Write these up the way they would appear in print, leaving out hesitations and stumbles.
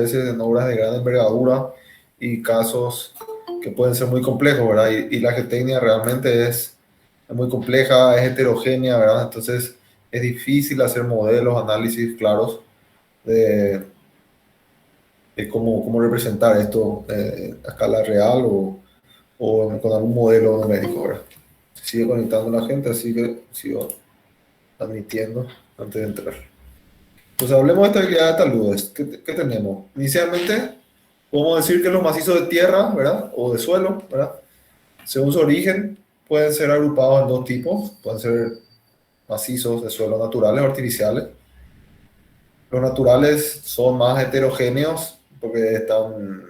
veces en obras de gran envergadura y casos que pueden ser muy complejos, ¿verdad? Y la geotecnia realmente es muy compleja, es heterogénea, ¿verdad? Entonces es difícil hacer modelos, análisis claros de, cómo representar esto a escala real o con algún modelo numérico, ¿verdad? Se sigue conectando la gente, así que sigo admitiendo antes de entrar. Pues hablemos de estabilidad de taludes. ¿Qué tenemos? Inicialmente, podemos decir que los macizos de tierra, ¿verdad? O de suelo, ¿verdad? Según su origen, pueden ser agrupados en dos tipos. Pueden ser macizos de suelo naturales o artificiales. Los naturales son más heterogéneos porque están,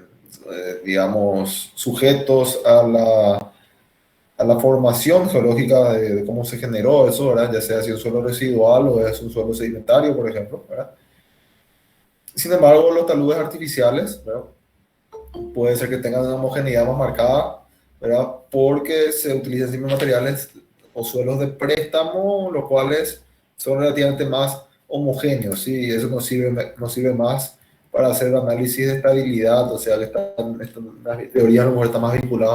digamos, sujetos a la formación geológica de cómo se generó eso, ¿verdad? Ya sea si es un suelo residual o es un suelo sedimentario, por ejemplo, ¿verdad? Sin embargo, los taludes artificiales, ¿verdad? Puede ser que tengan una homogeneidad más marcada, ¿verdad? Porque se utilizan siempre materiales o suelos de préstamo, los cuales son relativamente más homogéneos, ¿sí? Y eso nos sirve más para hacer el análisis de estabilidad, o sea, que las teorías a lo mejor están más vinculadas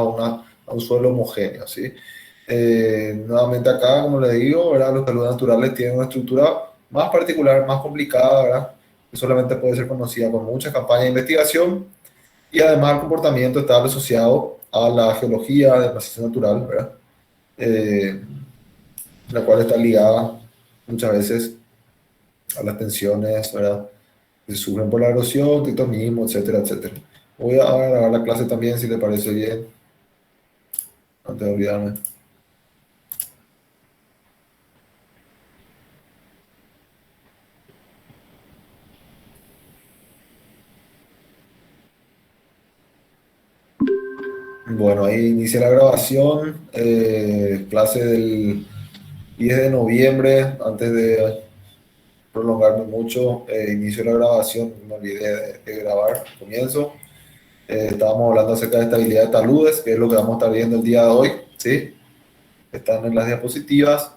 a un suelo homogéneo, ¿sí? Nuevamente acá, como les digo, ¿verdad? Los taludes naturales tienen una estructura más particular, más complicada, ¿verdad? Que solamente puede ser conocida con muchas campañas de investigación y además el comportamiento estable asociado a la geología del macizo natural, ¿verdad? Eh, la cual está ligada muchas veces a las tensiones, ¿verdad? Que surgen por la erosión, tritonismo, etcétera, etcétera. Voy a grabar la clase también, si le parece bien, antes de olvidarme. Bueno, ahí inicia la grabación, clase del 10 de noviembre, antes de prolongarme mucho, inicio la grabación, me olvidé de grabar, comienzo. Estábamos hablando acerca de estabilidad de taludes, que es lo que vamos a estar viendo el día de hoy, ¿sí? Están en las diapositivas.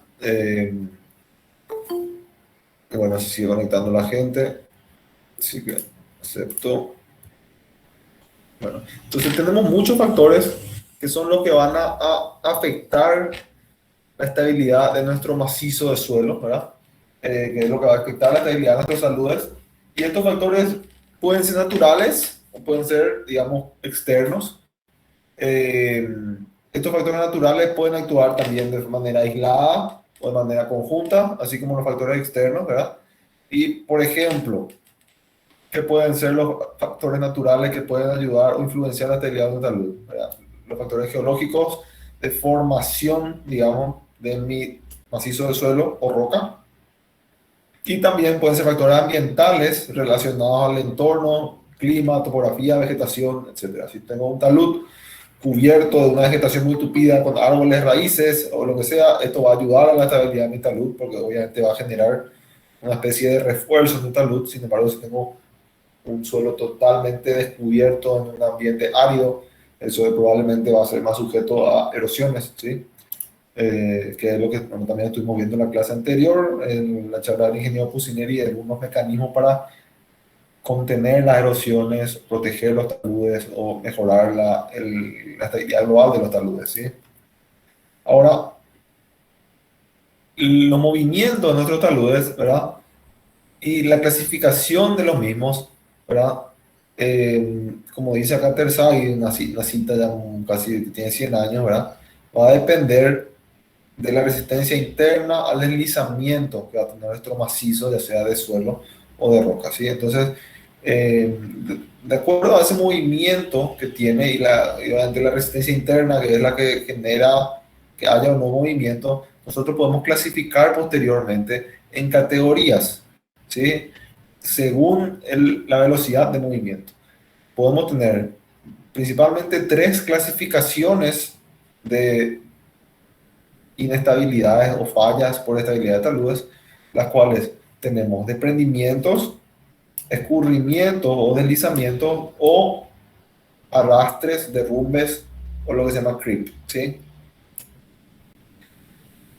Y bueno, se sigue conectando la gente, así que acepto. Bueno, entonces tenemos muchos factores que son los que van a afectar la estabilidad de nuestro macizo de suelo, ¿verdad? Que es lo que va a afectar la estabilidad de nuestros taludes. Y estos factores pueden ser naturales o pueden ser, digamos, externos. Eh, Estos factores naturales pueden actuar también de manera aislada o de manera conjunta, así como los factores externos, ¿verdad? Y, por ejemplo, ¿qué pueden ser los factores naturales que pueden ayudar o influenciar la estabilidad de un talud, ¿verdad? Los factores geológicos de formación, digamos, de mi macizo de suelo o roca. Y también pueden ser factores ambientales relacionados al entorno, clima, topografía, vegetación, etcétera. Si tengo un talud cubierto de una vegetación muy tupida con árboles, raíces o lo que sea, esto va a ayudar a la estabilidad de mi talud porque obviamente va a generar una especie de refuerzo en mi talud. Sin embargo, si tengo un suelo totalmente descubierto en un ambiente árido, el suelo probablemente va a ser más sujeto a erosiones, ¿sí? Que es lo que bueno, también estuvimos viendo en la clase anterior, en la charla del ingeniero Pusineri, algunos mecanismos para contener las erosiones, proteger los taludes o mejorar la estabilidad global de los taludes, ¿sí? Ahora, los movimientos de nuestros taludes, ¿verdad? Y la clasificación de los mismos, ¿verdad? Como dice acá Terzaghi, una cita ya casi que tiene 100 años, ¿verdad? Va a depender de la resistencia interna al deslizamiento que va a tener nuestro macizo, ya sea de suelo o de roca, ¿sí? Entonces, de acuerdo a ese movimiento que tiene y obviamente la resistencia interna, que es la que genera que haya un nuevo movimiento, nosotros podemos clasificar posteriormente en categorías, ¿sí? Según la velocidad de movimiento. Podemos tener principalmente tres clasificaciones de inestabilidades o fallas por estabilidad de taludes, las cuales tenemos desprendimientos, escurrimientos o deslizamientos o arrastres, derrumbes o lo que se llama creep, ¿sí?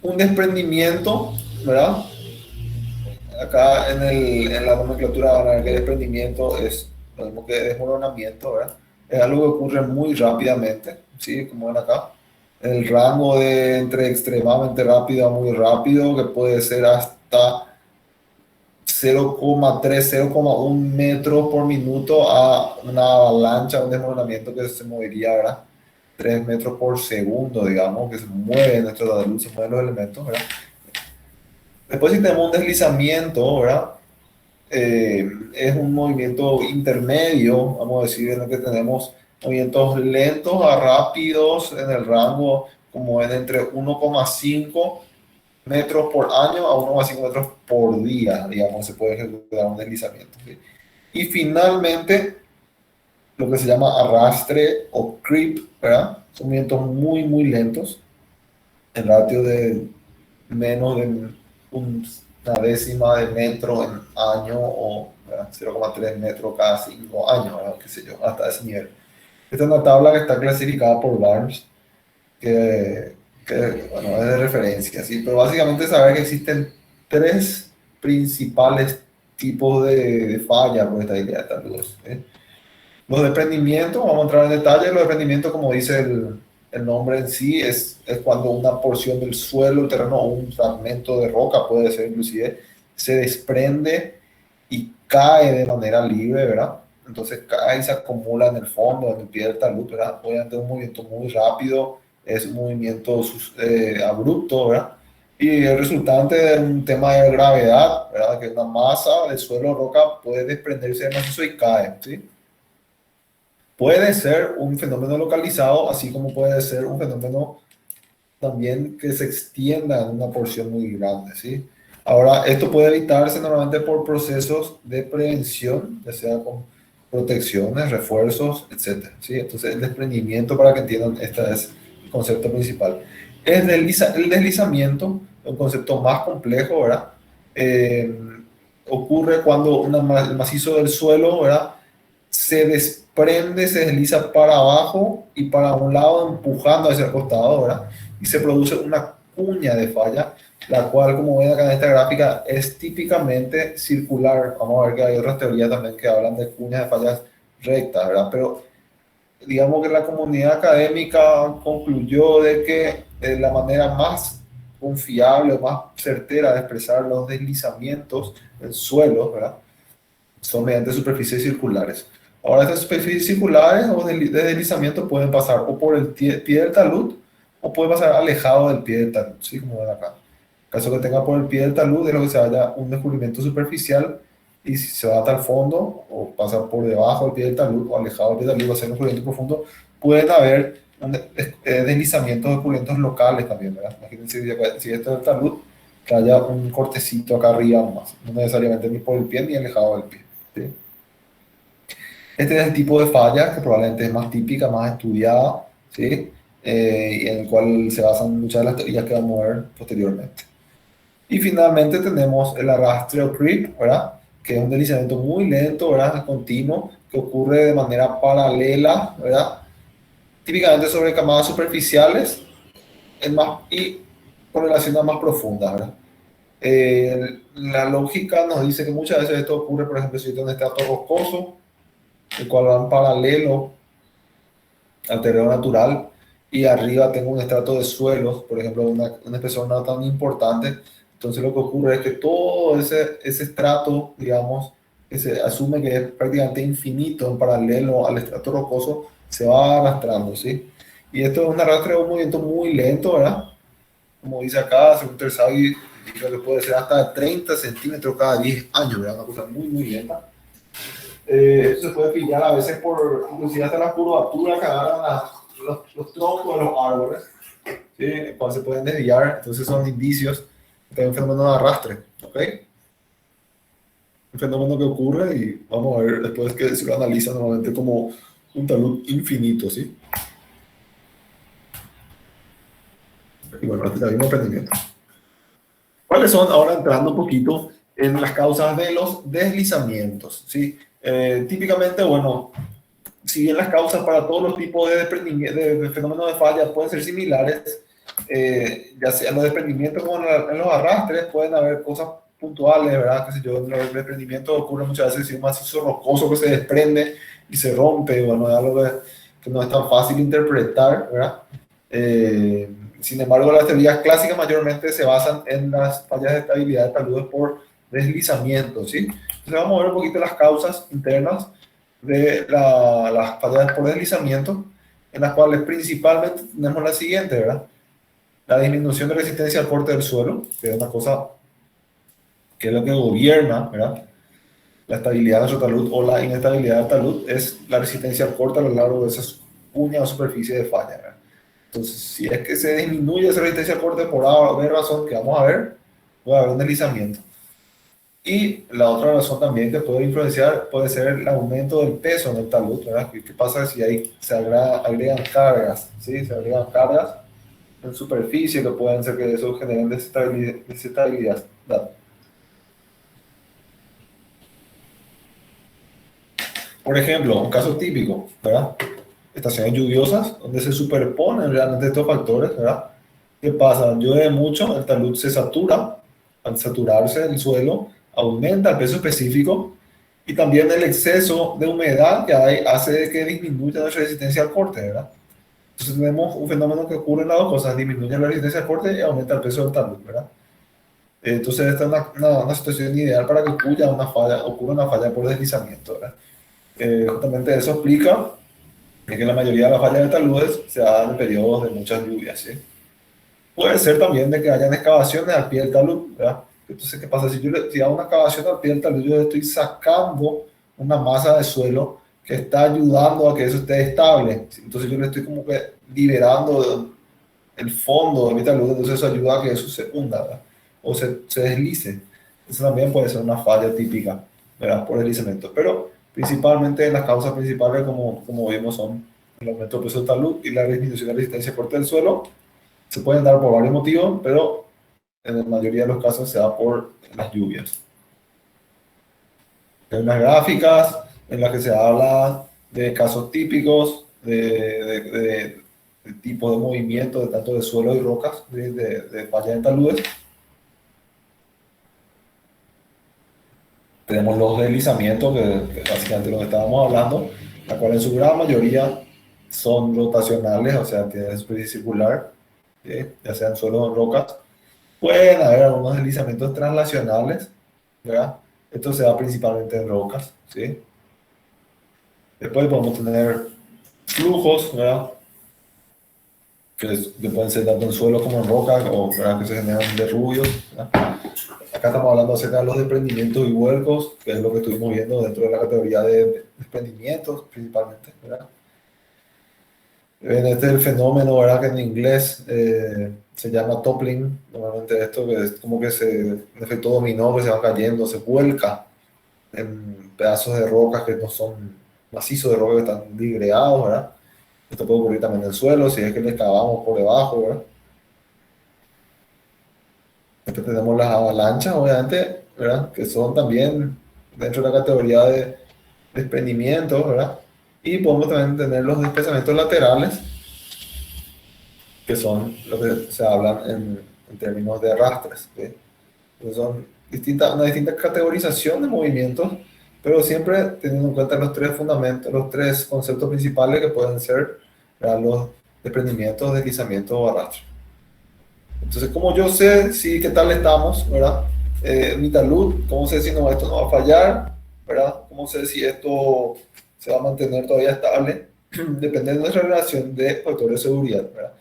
Un desprendimiento, ¿verdad? Acá en la nomenclatura van a ver que el desprendimiento es lo mismo que desmoronamiento, ¿verdad? Es algo que ocurre muy rápidamente, ¿sí? Como ven acá. El rango de entre extremadamente rápido a muy rápido, que puede ser hasta 0,3, 0,1 metros por minuto a una avalancha, un desmoronamiento que se movería, ¿verdad? 3 metros por segundo, digamos, que se mueve nuestro luz, se mueven los elementos, ¿verdad? Después si tenemos un deslizamiento, ¿verdad? Es un movimiento intermedio, vamos a decir, en el que tenemos movimientos lentos a rápidos en el rango como en entre 1,5 metros por año a 1,5 metros por día, digamos, se puede ejecutar un deslizamiento, ¿sí? Y finalmente, lo que se llama arrastre o creep, ¿verdad? Son movimientos muy, muy lentos, en ratio de menos de una décima de metro en año o 0,3 metros cada 5 años, ¿verdad? Qué sé yo, hasta ese nivel. Esta es una tabla que está clasificada por Barnes, que bueno, es de referencia, ¿sí? Pero básicamente saber que existen tres principales tipos de fallas por esta idea de estas luz, ¿sí? Los desprendimientos, vamos a entrar en detalle, los desprendimientos, como dice el nombre en sí, es cuando una porción del suelo, el terreno o un fragmento de roca, puede ser inclusive, se desprende y cae de manera libre, ¿verdad? Entonces cae y se acumula en el fondo, en el pie del talud, ¿verdad? Obviamente es un movimiento muy rápido, es un movimiento abrupto, ¿verdad? Y el resultante de un tema de gravedad, ¿verdad? Que una masa de suelo o roca puede desprenderse de macizo y cae, ¿sí? Puede ser un fenómeno localizado, así como puede ser un fenómeno también que se extienda en una porción muy grande, ¿sí? Ahora, esto puede evitarse normalmente por procesos de prevención, ya sea con protecciones, refuerzos, etcétera, ¿sí? Entonces, el desprendimiento, para que entiendan, este es el concepto principal. El deslizamiento, un concepto más complejo, ¿verdad? Eh, Ocurre cuando el macizo del suelo, ¿verdad? Se desprende, se desliza para abajo y para un lado, empujando hacia el costado, ¿verdad? Y se produce una cuña de falla, la cual, como ven acá en esta gráfica, es típicamente circular. Vamos a ver que hay otras teorías también que hablan de cuñas de fallas rectas, ¿verdad? Pero digamos que la comunidad académica concluyó de que la manera más confiable, más certera de expresar los deslizamientos en suelo, ¿verdad? Son mediante superficies circulares. Ahora, estas superficies circulares o de deslizamiento pueden pasar o por el pie del talud o puede pasar alejado del pie del talud, ¿sí? Como ven acá. En caso que tenga por el pie del talud, es lo que se haya un descubrimiento superficial, y si se va hasta el fondo o pasa por debajo del pie del talud o alejado del pie del talud, va a ser un descubrimiento profundo, pueden haber deslizamientos descubrimientos locales también, ¿verdad? Imagínense si esto es el talud, que haya un cortecito acá arriba más, no necesariamente ni por el pie ni alejado del pie, ¿sí? Este es el tipo de falla que probablemente es más típica, más estudiada, ¿sí? Y en el cual se basan muchas de las teorías que vamos a ver posteriormente. Y finalmente tenemos el arrastre o creep, ¿verdad? Que es un deslizamiento muy lento, ¿verdad? Continuo, que ocurre de manera paralela, ¿verdad? Típicamente sobre camadas superficiales y con relación a más profundas, ¿verdad? La lógica nos dice que muchas veces esto ocurre, por ejemplo, si yo tengo un estrato rocoso, el cual va en paralelo al terreno natural, y arriba tengo un estrato de suelos, por ejemplo, un espesor no tan importante. Entonces lo que ocurre es que todo ese estrato, digamos, que se asume que es prácticamente infinito en paralelo al estrato rocoso, se va arrastrando, ¿sí? Y esto es un arrastre de un movimiento muy lento, ¿verdad? Como dice acá, según Terzavi, dice que puede ser hasta 30 centímetros cada 10 años, ¿verdad? Una cosa muy, muy lenta. Esto se puede pillar a veces por, inclusive hasta la curvatura que agarran los troncos de los árboles, ¿sí? Cuando se pueden desviar, entonces son indicios de un fenómeno de arrastre, ¿ok? Un fenómeno que ocurre y vamos a ver después que se lo analiza normalmente como un talud infinito, ¿sí? Y bueno, este es el mismo aprendimiento. ¿Cuáles son, ahora entrando un poquito en las causas de los deslizamientos, ¿sí? Típicamente, bueno, si bien las causas para todos los tipos de de fenómenos de falla pueden ser similares, ya sea en los desprendimientos como en los arrastres, pueden haber cosas puntuales, ¿verdad? Qué sé yo, en los desprendimientos ocurre muchas veces si un macizo rocoso que se desprende y se rompe, bueno, es algo que no es tan fácil de interpretar, ¿verdad? Sin embargo, las teorías clásicas mayormente se basan en las fallas de estabilidad de taludes por deslizamiento, ¿sí? Entonces vamos a ver un poquito las causas internas de las fallas por deslizamiento, en las cuales principalmente tenemos la siguiente, ¿verdad? La disminución de resistencia al corte del suelo, que es una cosa que es lo que gobierna, ¿verdad? La estabilidad de nuestro talud o la inestabilidad del talud es la resistencia al corte a lo largo de esas uñas o superficie de falla, ¿verdad? Entonces, si es que se disminuye esa resistencia al corte por A razón que vamos a ver, puede haber un deslizamiento. Y la otra razón también que puede influenciar puede ser el aumento del peso en el talud, ¿verdad? ¿Qué pasa si ahí se agregan cargas? ¿Sí? Se agregan cargas en superficie que pueden ser que eso genere desestabilidad. Por ejemplo, un caso típico, ¿verdad? Estaciones lluviosas, donde se superponen realmente estos factores, ¿verdad? ¿Qué pasa? Llueve mucho, el talud se satura, al saturarse el suelo, aumenta el peso específico y también el exceso de humedad que hay hace que disminuya la resistencia al corte, ¿verdad? Entonces tenemos un fenómeno que ocurre en las dos cosas, disminuye la resistencia al corte y aumenta el peso del talud, ¿verdad? Entonces esta es una situación ideal para que ocurra una falla por deslizamiento, ¿verdad? Justamente eso explica que la mayoría de las fallas de taludes se dan en periodos de muchas lluvias, ¿sí? Puede ser también de que hayan excavaciones al pie del talud, ¿verdad? Entonces, ¿qué pasa? Si hago una excavación al pie del talud, yo estoy sacando una masa de suelo que está ayudando a que eso esté estable. Entonces yo le estoy como que liberando el fondo de mi talud, entonces eso ayuda a que eso se hunda, ¿verdad? O se deslice. Eso también puede ser una falla típica, ¿verdad? Por deslizamiento. Pero principalmente las causas principales, como vimos, son el aumento del peso del talud y la disminución de la resistencia a corte del suelo. Se pueden dar por varios motivos, pero en la mayoría de los casos se da por las lluvias. Hay unas gráficas en las que se habla de casos típicos de tipo de movimiento, de tanto de suelo y rocas, de fallas de taludes. Tenemos los deslizamientos, que básicamente lo que estábamos hablando, la cual en su gran mayoría son rotacionales, o sea, tienen superficie circular, ya sean suelos o rocas. Pueden haber algunos deslizamientos translacionales, ¿verdad? Esto se da principalmente en rocas, ¿sí? Después podemos tener flujos, ¿verdad? Que pueden ser tanto en suelo como en rocas, o ¿verdad? Que se generan derrubios, ¿verdad? Acá estamos hablando acerca de los desprendimientos y vuelcos, que es lo que estuvimos viendo dentro de la categoría de desprendimientos, principalmente, ¿verdad? Este es el fenómeno, ¿verdad? Que en inglés se llama toppling. Normalmente esto que es como que un efecto dominó que se va cayendo, se vuelca en pedazos de rocas que no son macizos de roca que están digregados, ¿verdad? Esto puede ocurrir también en el suelo, si es que le excavamos por debajo, ¿verdad? Después tenemos las avalanchas, obviamente, ¿verdad? Que son también dentro de la categoría de desprendimientos, ¿verdad? Y podemos también tener los desplazamientos laterales, que son lo que se hablan en términos de arrastres, ¿sí? Entonces son una distinta categorización de movimientos, pero siempre teniendo en cuenta los tres fundamentos, los tres conceptos principales que pueden ser, ¿verdad? Los desprendimientos, deslizamientos o arrastres. Entonces, como yo sé si qué tal estamos, ¿verdad? Mi talud, ¿cómo sé si no, esto no va a fallar? ¿Verdad? ¿Cómo sé si esto se va a mantener todavía estable? Depende de nuestra relación de factores de seguridad, ¿verdad?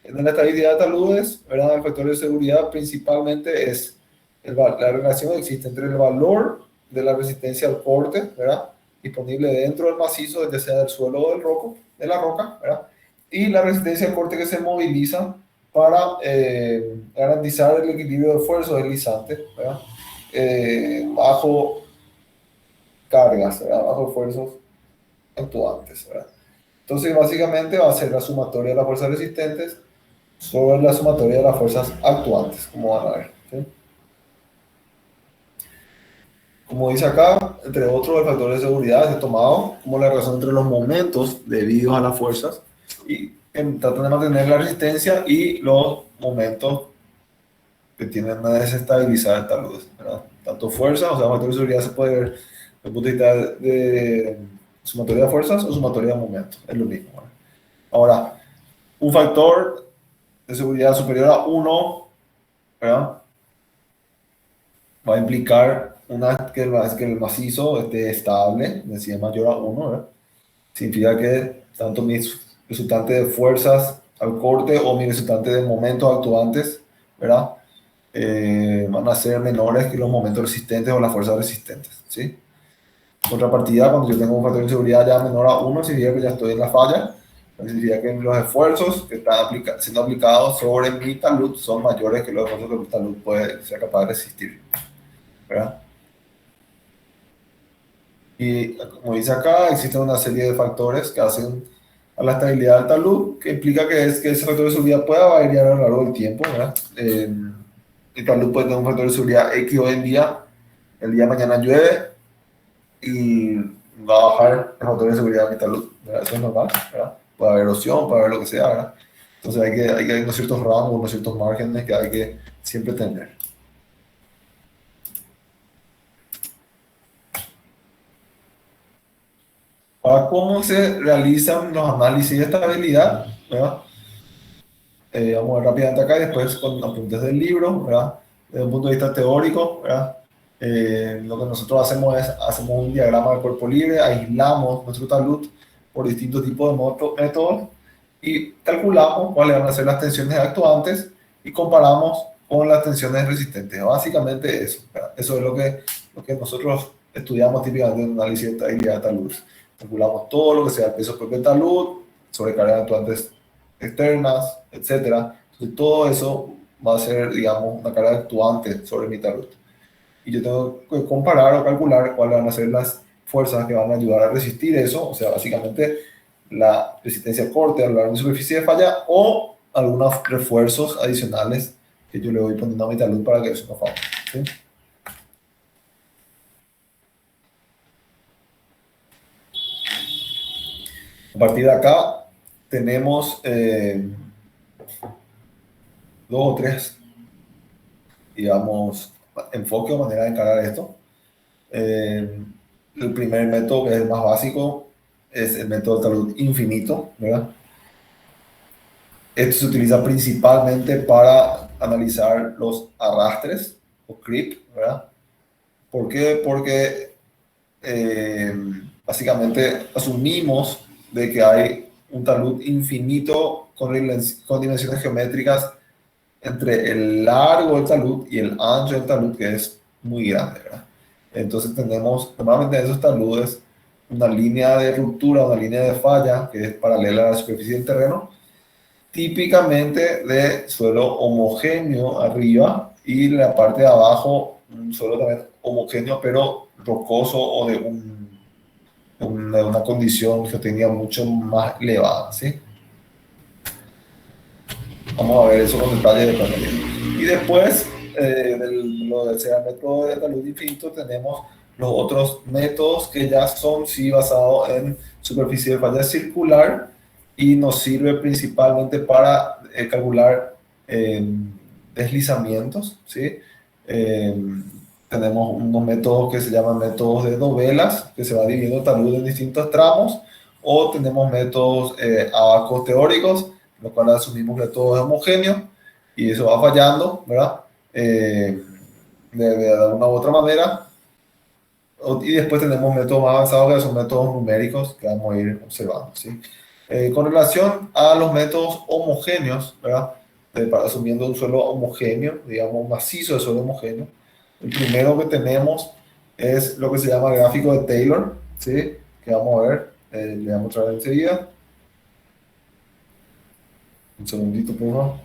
En la estabilidad de taludes, ¿verdad? El factor de seguridad principalmente es la relación que existe entre el valor de la resistencia al corte, ¿verdad? Disponible dentro del macizo, ya sea del suelo o de la roca, ¿verdad? Y la resistencia al corte que se moviliza para garantizar el equilibrio de esfuerzo deslizante, ¿verdad? Bajo cargas, ¿verdad? Bajo esfuerzos actuantes, ¿verdad? Entonces, básicamente va a ser la sumatoria de las fuerzas resistentes sobre la sumatoria de las fuerzas actuantes, como van a ver, ¿sí? Como dice acá, entre otros, el factor de seguridad es tomado como la razón entre los momentos debidos a las fuerzas y tratan de mantener la resistencia y los momentos que tienden a desestabilizar el talud, ¿verdad? Tanto fuerza, o sea, factor de seguridad se puede ver desde el punto de vista de sumatoria de fuerzas o sumatoria de momentos, es lo mismo, ¿verdad? Ahora, un factor de seguridad superior a uno, ¿verdad? Va a implicar que el macizo esté estable, es decir, mayor a uno, ¿verdad? Significa que tanto mis resultantes de fuerzas al corte o mis resultantes de momentos actuantes, ¿verdad? Van a ser menores que los momentos resistentes o las fuerzas resistentes, ¿sí? Contrapartida, cuando yo tengo un factor de seguridad ya menor a uno, significa que ya estoy en la falla, significa que los esfuerzos que están siendo aplicados sobre mi talud son mayores que los esfuerzos que mi talud puede ser capaz de resistir, ¿verdad? Y como dice acá, existen una serie de factores que hacen a la estabilidad del talud, que implica que ese factor de seguridad pueda variar a lo largo del tiempo, ¿verdad? El talud puede tener un factor de seguridad X hoy en día, el día de mañana llueve y va a bajar el factor de seguridad de mi talud, ¿verdad? Eso es normal, ¿verdad? Puede haber erosión, puede haber lo que sea, ¿verdad? Entonces hay unos ciertos rangos, unos ciertos márgenes que hay que siempre tener. Ahora, ¿cómo se realizan los análisis de estabilidad? ¿Verdad? Vamos a ver rápidamente acá y después con apuntes del libro, ¿verdad? Desde un punto de vista teórico, ¿verdad? Lo que nosotros hacemos es, hacemos un diagrama de cuerpo libre, aislamos nuestro talud por distintos tipos de métodos y calculamos cuáles van a ser las tensiones actuantes y comparamos con las tensiones resistentes. Básicamente eso, ¿verdad? Eso es lo que nosotros estudiamos típicamente en análisis de estabilidad de talud. Calculamos todo lo que sea el peso propio de talud, sobrecargas actuantes externas, etcétera. Entonces, todo eso va a ser, digamos, una carga actuante sobre mi talud. Y yo tengo que comparar o calcular cuáles van a ser las fuerzas que van a ayudar a resistir eso, o sea, básicamente la resistencia al corte a lo largo de mi superficie de falla o algunos refuerzos adicionales que yo le voy poniendo a mi talud para que eso no falle, ¿sí? A partir de acá tenemos dos o tres, digamos, enfoque o manera de encarar esto. El primer método, que es el más básico, es el método de talud infinito, ¿verdad? Esto se utiliza principalmente para analizar los arrastres o creep, ¿verdad? ¿Por qué? Porque eh, básicamente asumimos de que hay un talud infinito con dimensiones geométricas entre el largo del talud y el ancho del talud, que es muy grande, ¿verdad? Entonces tenemos normalmente en esos taludes una línea de ruptura, una línea de falla que es paralela a la superficie del terreno, típicamente de suelo homogéneo arriba y la parte de abajo un suelo también homogéneo pero rocoso o de una condición que tenía mucho más elevada, ¿sí? Vamos a ver eso con detalle de cuando llegue. Y después lo del sea método de talud infinito, tenemos los otros métodos que ya son sí basados en superficie de falla circular y nos sirve principalmente para calcular eh, deslizamientos, ¿sí? Eh, tenemos unos métodos que se llaman métodos de dovelas, que se va dividiendo el talud en distintos tramos, o tenemos métodos abacos teóricos, lo cual asumimos que todo es homogéneo y eso va fallando, ¿verdad? De alguna u otra manera. Y después tenemos métodos más avanzados que son métodos numéricos que vamos a ir observando, ¿sí? Con relación a los métodos homogéneos, ¿verdad? Asumiendo un suelo homogéneo, digamos macizo de suelo homogéneo, el primero que tenemos es lo que se llama el gráfico de Taylor, ¿sí? Que vamos a ver, le vamos a mostrar enseguida. Un segundito, por favor.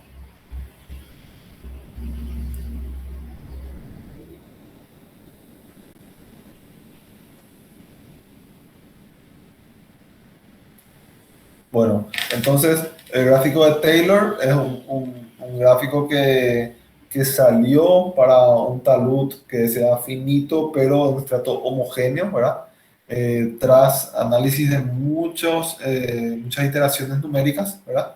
Bueno, entonces el gráfico de Taylor es un gráfico que salió para un talud que sea finito, pero en estrato homogéneo, ¿verdad? Tras análisis de muchas iteraciones numéricas, ¿verdad?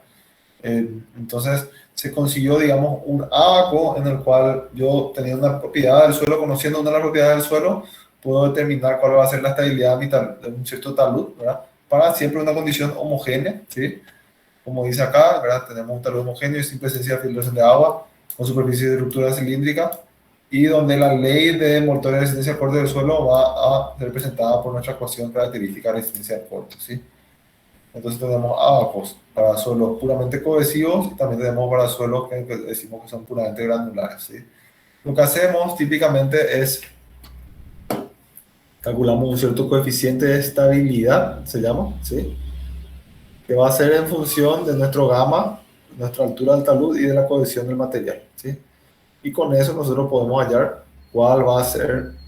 Entonces se consiguió, digamos, un ábaco en el cual yo, teniendo una propiedad del suelo, conociendo una de las propiedades del suelo, puedo determinar cuál va a ser la estabilidad de un cierto talud, ¿verdad? Para siempre una condición homogénea, ¿sí? Como dice acá, ¿verdad? Tenemos un talud homogéneo y sin presencia de filtración de agua, con superficie de ruptura cilíndrica, y donde la ley de Mortón de resistencia al corte del suelo va a ser representada por nuestra ecuación característica de resistencia al corte, ¿sí? Entonces tenemos abacos para suelos puramente cohesivos y también tenemos para suelos que decimos que son puramente granulares, ¿sí? Lo que hacemos típicamente es calculamos un cierto coeficiente de estabilidad, se llama, ¿sí? Que va a ser en función de nuestro gamma, nuestra altura del talud y de la cohesión del material, ¿sí? Y con eso nosotros podemos hallar cuál va a ser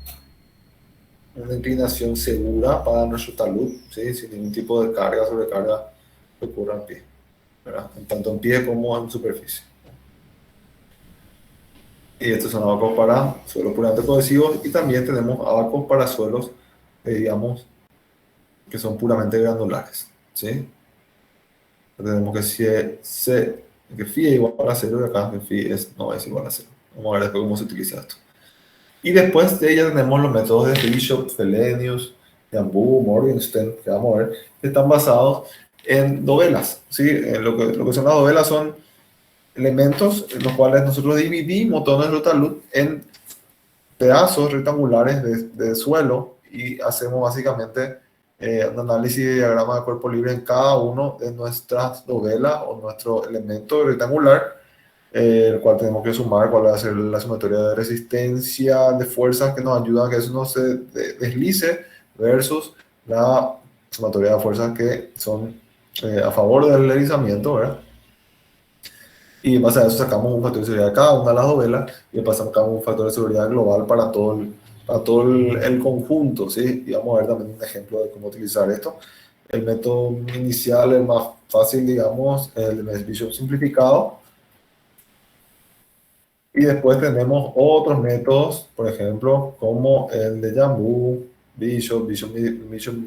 una inclinación segura para nuestro talud, ¿sí? Sin ningún tipo de carga, sobrecarga que ocurra en pie, ¿verdad? Tanto en pie como en superficie. Y estos son abacos para suelos puramente cohesivos y también tenemos abacos para suelos, digamos, que son puramente granulares, ¿sí? Tenemos que que phi es igual a 0 y acá que phi no es igual a 0. Vamos a ver después cómo se utiliza esto. Y después de ella tenemos los métodos de Bishop, Felenius, Jambu, Morgenstern, que vamos a ver, que están basados en dovelas, ¿sí? Lo que son las dovelas son elementos en los cuales nosotros dividimos todo nuestro talud en pedazos rectangulares de suelo y hacemos básicamente un análisis de diagrama de cuerpo libre en cada uno de nuestras dovelas o nuestro elemento rectangular, el cual tenemos que sumar cuál va a ser la sumatoria de resistencia, de fuerzas que nos ayudan a que eso no se deslice versus la sumatoria de fuerzas que son a favor del deslizamiento, ¿verdad? Y en base a eso sacamos un factor de seguridad de cada una de las novelas y después sacamos un factor de seguridad global para todo el conjunto, ¿sí? Y vamos a ver también un ejemplo de cómo utilizar esto. El método inicial, el más fácil, digamos, el de Bishop simplificado. Y después tenemos otros métodos, por ejemplo, como el de Jambu, Bishop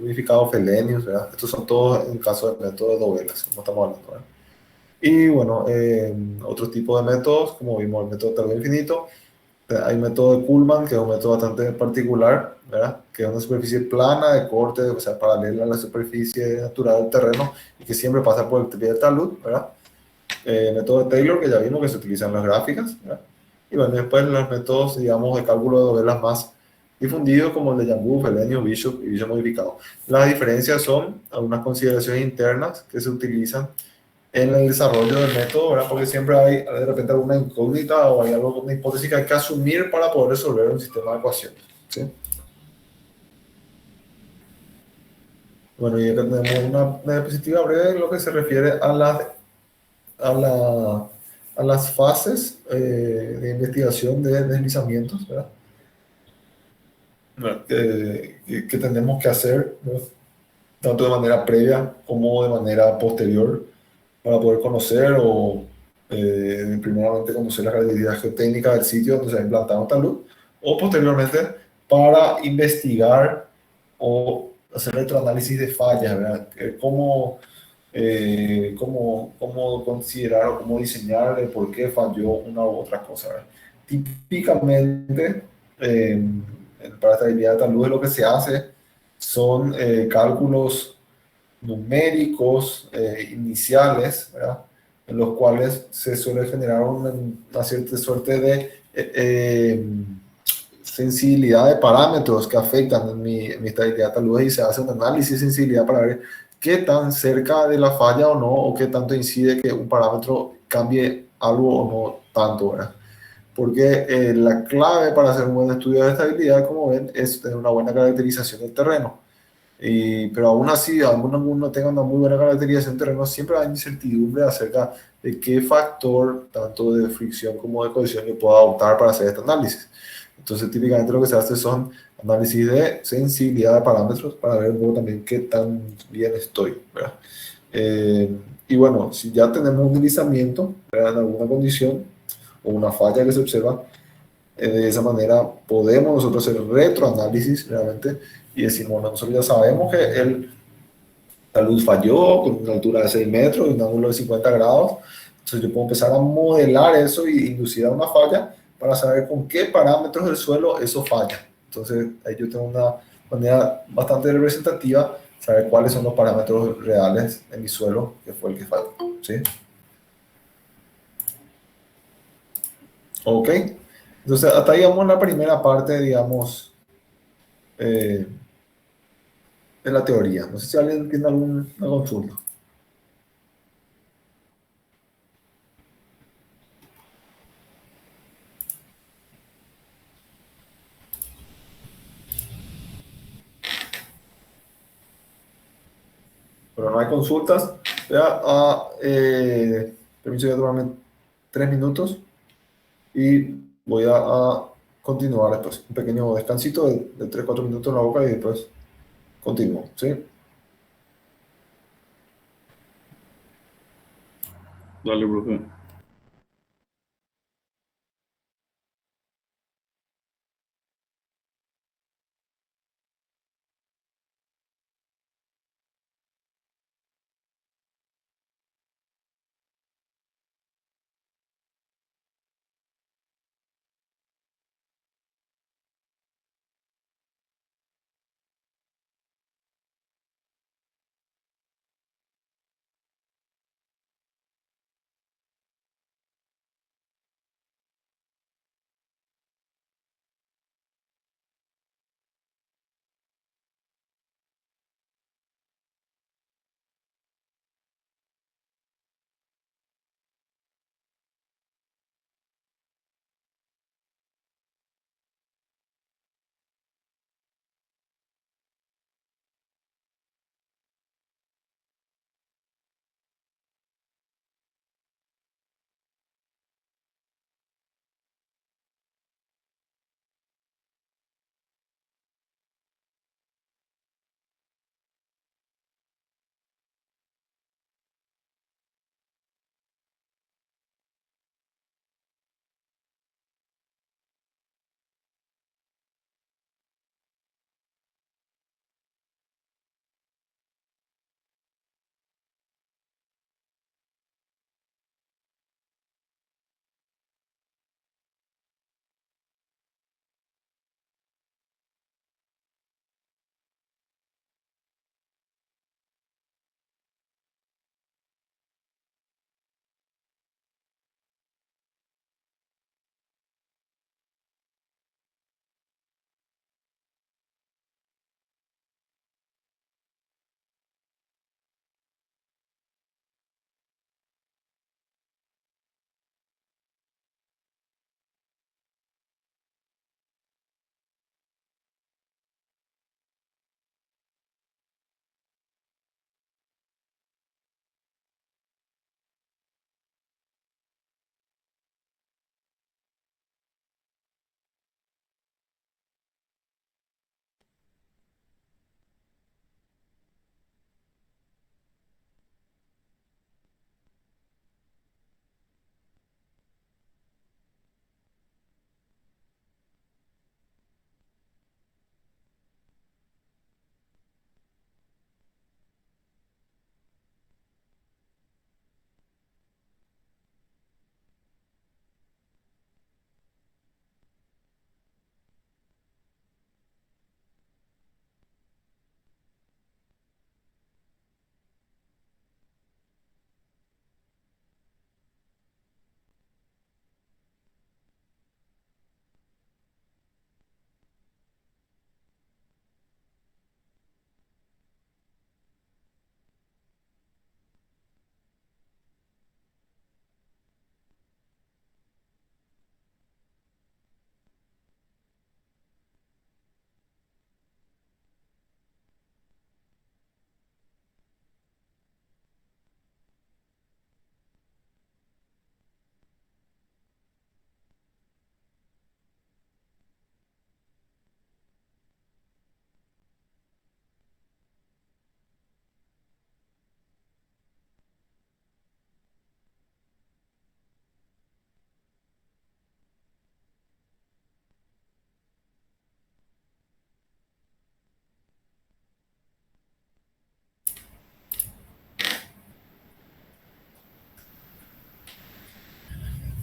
modificado, Felenius, ¿verdad? Estos son todos en caso del método de novelas, como estamos hablando, ¿verdad? Y bueno, otros tipos de métodos, como vimos el método de talud infinito, hay método de Kuhlmann, que es un método bastante particular, ¿verdad? Que es una superficie plana de corte, o sea, paralela a la superficie natural del terreno y que siempre pasa por el pie del talud, ¿verdad? El método de Taylor, que ya vimos que se utiliza en las gráficas, ¿verdad? Y bueno, después los métodos, digamos, de cálculo de dovelas más difundidos, como el de Jambu, Felenius, Bishop y Bishop modificado. Las diferencias son algunas consideraciones internas que se utilizan en el desarrollo del método, ¿verdad? Porque siempre hay de repente alguna incógnita o hay algo, una hipótesis que hay que asumir para poder resolver un sistema de ecuaciones, ¿sí? Bueno, y acá tenemos una diapositiva breve en lo que se refiere a, la, a las fases de investigación de deslizamientos, ¿verdad? Bueno, que tenemos que hacer, ¿no? Tanto de manera previa como de manera posterior para poder conocer o primeramente conocer las características geotécnicas del sitio donde se ha implantado un talud o posteriormente para investigar o hacer retroanálisis de fallas, ¿verdad? Cómo considerar o cómo diseñar el por qué falló una u otra cosa, ¿verdad? Típicamente, eh, para estabilidad de talud lo que se hace son cálculos numéricos iniciales, ¿verdad? En los cuales se suele generar una cierta suerte de sensibilidad de parámetros que afectan en mi estabilidad de talud y se hace un análisis de sensibilidad para ver qué tan cerca de la falla o no, o qué tanto incide que un parámetro cambie algo o no tanto, ¿verdad? Porque la clave para hacer un buen estudio de estabilidad, como ven, es tener una buena caracterización del terreno. Pero aún así, aún no tenga una muy buena caracterización del terreno, siempre hay incertidumbre acerca de qué factor, tanto de fricción como de cohesión, yo puedo adoptar para hacer este análisis. Entonces, típicamente lo que se hace son análisis de sensibilidad de parámetros para ver un poco también qué tan bien estoy, ¿verdad? Y bueno, si ya tenemos un deslizamiento, ¿verdad? En alguna condición o una falla que se observa, de esa manera podemos nosotros hacer retroanálisis realmente y decimos, bueno, nosotros ya sabemos que la luz falló con una altura de 6 metros y un ángulo de 50 grados, Entonces yo puedo empezar a modelar eso y inducir a una falla para saber con qué parámetros del suelo eso falla. Entonces ahí yo tengo una manera bastante representativa, saber cuáles son los parámetros reales en mi suelo que fue el que falló. ¿Sí? Ok. Entonces hasta ahí vamos la primera parte, digamos, eh, de la teoría. No sé si alguien tiene alguna consulta. Pero no hay consultas. Ya, permiso, voy a tomarme 3 minutos y voy a continuar después. Un pequeño descansito de 3, 4 minutos en la boca y después continúo. ¿Sí? Dale, profe.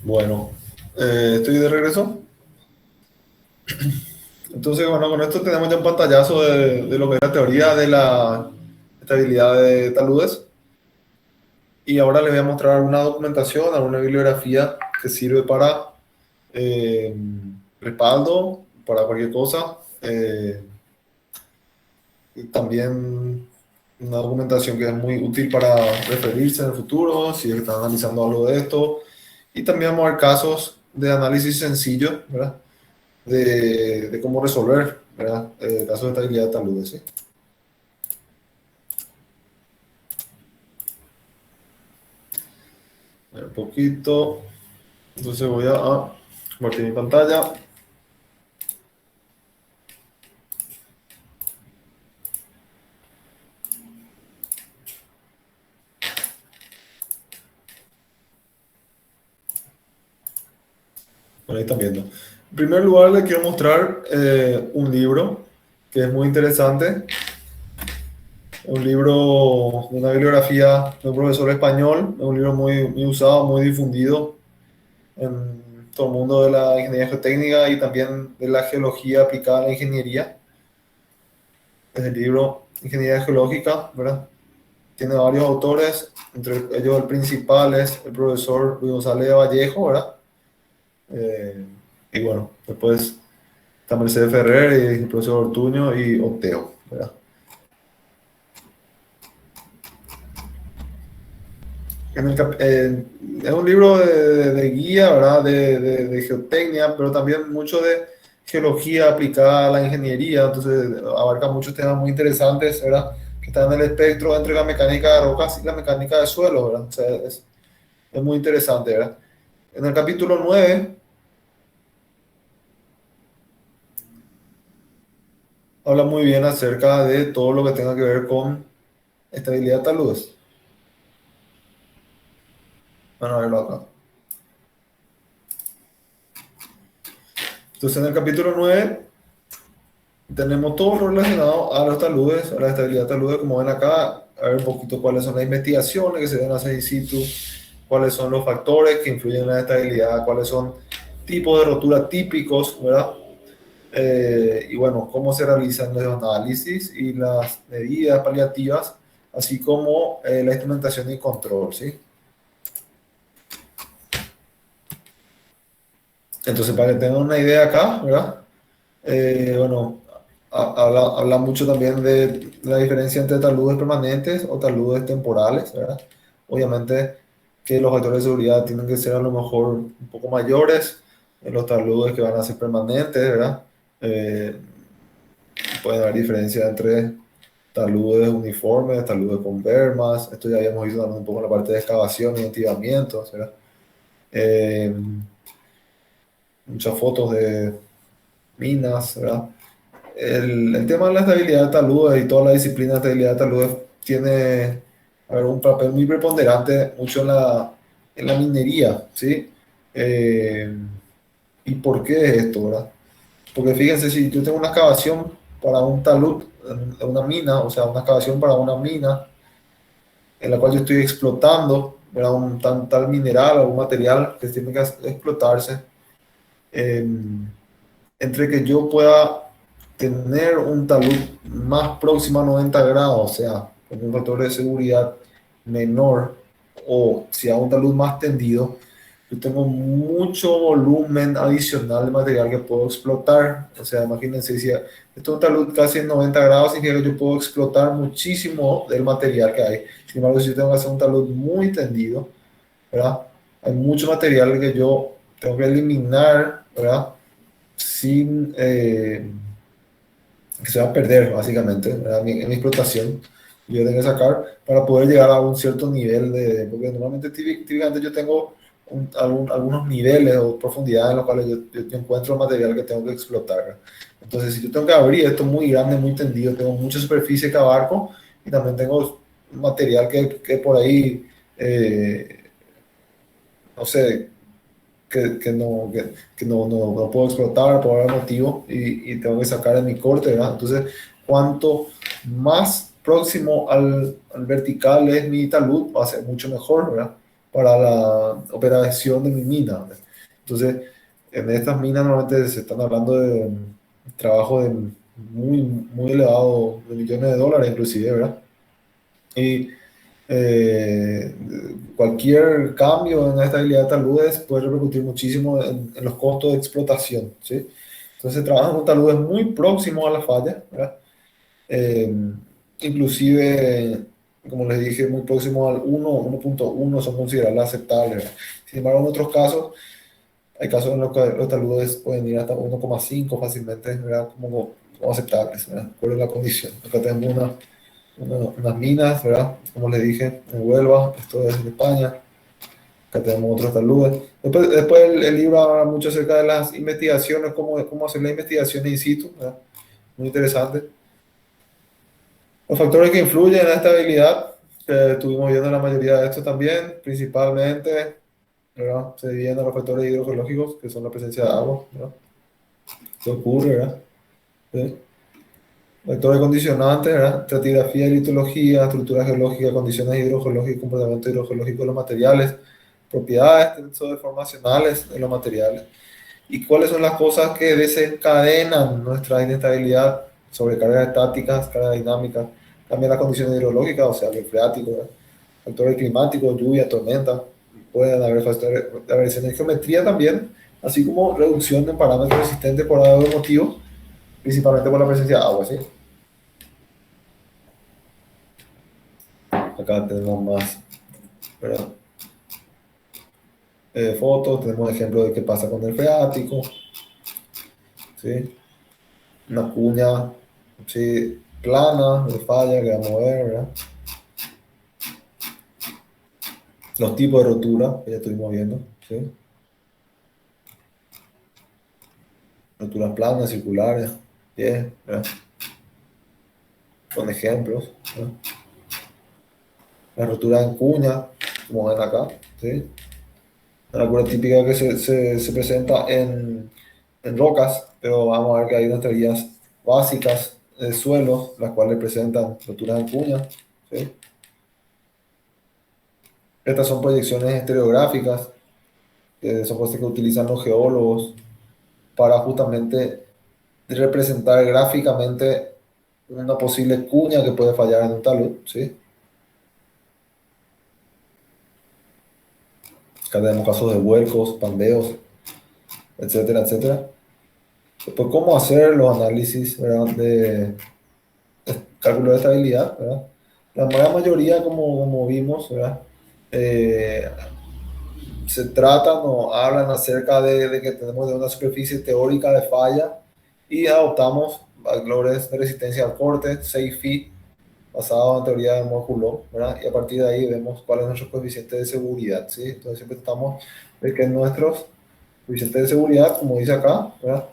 Bueno, estoy de regreso. Entonces, bueno, con esto tenemos ya un pantallazo de lo que es la teoría de la estabilidad de taludes. Y ahora les voy a mostrar alguna documentación, alguna bibliografía que sirve para eh, respaldo, para cualquier cosa. Y también una documentación que es muy útil para referirse en el futuro, si están analizando algo de esto. Y también vamos a ver casos de análisis sencillo, ¿verdad? De cómo resolver, ¿verdad? Casos de estabilidad de taludes, ¿sí? A ver, un poquito. Entonces voy a compartir mi pantalla. Bueno, ahí están viendo. En primer lugar, les quiero mostrar un libro que es muy interesante. Un libro, una bibliografía de un profesor español, un libro muy usado, muy difundido en todo el mundo de la ingeniería geotécnica y también de la geología aplicada a la ingeniería. Es el libro Ingeniería Geológica, ¿verdad? Tiene varios autores, entre ellos el principal es el profesor Luis González de Vallejo, ¿verdad? Y bueno, después está Mercedes Ferrer y el profesor Ortuño y Oteo, ¿verdad? Es un libro de guía, ¿verdad? De geotecnia, pero también mucho de geología aplicada a la ingeniería, entonces abarca muchos temas muy interesantes, ¿verdad? Que están en el espectro entre la mecánica de rocas y la mecánica de suelo, ¿verdad? O sea, es muy interesante, ¿verdad? En el capítulo 9 habla muy bien acerca de todo lo que tenga que ver con estabilidad de taludes. Van a verlo acá. Entonces, en el capítulo 9 tenemos todo lo relacionado a los taludes, a la estabilidad de taludes, como ven acá, a ver un poquito cuáles son las investigaciones que se deben hacer in situ, cuáles son los factores que influyen en la estabilidad, cuáles son tipos de rotura típicos, ¿verdad? Y bueno, cómo se realizan los análisis y las medidas paliativas, así como la instrumentación y control, ¿sí? Entonces, para que tengan una idea acá, ¿verdad? Bueno, habla mucho también de la diferencia entre taludes permanentes o taludes temporales, ¿verdad? Obviamente que los factores de seguridad tienen que ser a lo mejor un poco mayores en los taludes que van a ser permanentes, ¿verdad? Eh, Puede haber diferencia entre taludes uniformes, taludes con bermas, esto ya habíamos visto también un poco en la parte de excavación y activamientos, ¿verdad? Eh, Muchas fotos de minas, ¿verdad? El tema de la estabilidad de taludes y toda la disciplina de estabilidad de taludes tiene, a ver, un papel muy preponderante mucho en la minería, ¿sí? Eh, ¿Y por qué es esto, verdad? Porque fíjense, si yo tengo una excavación para un talud, en una mina, o sea, una excavación para una mina en la cual yo estoy explotando, ¿verdad? Tal mineral o un material que tiene que explotarse, eh, entre que yo pueda tener un talud más próximo a 90 grados, o sea, con un factor de seguridad menor, o si hago un talud más tendido, yo tengo mucho volumen adicional de material que puedo explotar. O sea, imagínense, si esto es un talud casi en 90 grados, significa que yo puedo explotar muchísimo del material que hay. Sin embargo, si yo tengo que hacer un talud muy tendido, ¿verdad? Hay mucho material que yo tengo que eliminar, ¿verdad? Sin que se va a perder básicamente, ¿verdad? En mi explotación. Yo tengo que sacar para poder llegar a un cierto nivel de, porque normalmente típicamente yo tengo algunos niveles o profundidades en los cuales yo encuentro el material que tengo que explotar. Entonces, si yo tengo que abrir esto muy grande, muy tendido, tengo mucha superficie que abarco y también tengo material que por ahí, no sé, que no puedo explotar por algún motivo y tengo que sacar en mi corte, ¿verdad? Entonces, cuanto más próximo al vertical es mi talud, va a ser mucho mejor, ¿verdad? para la operación de mi mina. Entonces, en estas minas normalmente se están hablando de trabajo de muy elevado, de millones de dólares inclusive, ¿verdad? Y eh, cualquier cambio en la estabilidad de taludes puede repercutir muchísimo en los costos de explotación, ¿sí? Entonces se trabaja con taludes muy próximos a la falla, ¿verdad? Eh, inclusive, como les dije, muy próximos al 1.1 son considerables aceptables, ¿verdad? Sin embargo, en otros casos, hay casos en los que los taludes pueden ir hasta 1.5 fácilmente, ¿verdad? Como aceptables, ¿verdad? ¿Cuál es la condición? Acá tenemos unas minas, ¿verdad? Como les dije, en Huelva, esto es en España. Acá tenemos otros taludes. Después el libro habla mucho acerca de las investigaciones, cómo hacer las investigaciones in situ, ¿verdad? Muy interesante. Los factores que influyen en la estabilidad, que estuvimos viendo la mayoría de estos también, principalmente, ¿verdad? Se dividen en los factores hidrogeológicos, que son la presencia de agua, ¿verdad? ¿Qué ocurre, verdad? ¿Sí? Factores condicionantes, ¿verdad? Estratigrafía y litología, estructura geológica, condiciones hidrogeológicas, comportamiento hidrogeológico de los materiales, propiedades deformacionales de los materiales. ¿Y cuáles son las cosas que desencadenan nuestra inestabilidad? Sobrecargas estáticas, cargas dinámicas, también las condiciones hidrológicas, o sea, el freático, ¿verdad? Factores climáticos, lluvia, tormenta, pueden haber factores de variación en geometría también, así como reducción de parámetros resistentes por algún motivo, principalmente por la presencia de agua, ¿sí? Acá tenemos más, ¿verdad? Fotos, tenemos ejemplos de qué pasa con el freático, ¿sí? Una cuña, ¿sí? Plana, de falla, que vamos a ver, ¿verdad? Los tipos de rotura que ya estuvimos viendo, ¿sí? Roturas planas, circulares, bien, ¿verdad? Con ejemplos, ¿verdad? La rotura en cuña, como ven acá, ¿sí? Una rotura típica que se presenta en rocas, pero vamos a ver que hay unas teorías básicas de suelos, las cuales presentan roturas en cuña, ¿sí? Estas son proyecciones estereográficas, que son cosas que utilizan los geólogos para justamente representar gráficamente una posible cuña que puede fallar en un talud, ¿sí? Acá tenemos casos de vuelcos, pandeos, etcétera, etcétera. Después, ¿cómo hacer los análisis, ¿verdad? De cálculo de estabilidad, ¿verdad? La gran mayoría, como vimos, ¿verdad? Eh, se tratan o hablan acerca de que tenemos de una superficie teórica de falla y adoptamos valores de resistencia al corte, 6 phi, basado en teoría de Moore-Coulomb, ¿verdad? Y a partir de ahí vemos cuál es nuestro coeficiente de seguridad, ¿sí? Entonces siempre tratamos de que nuestros coeficientes de seguridad, como dice acá, ¿verdad?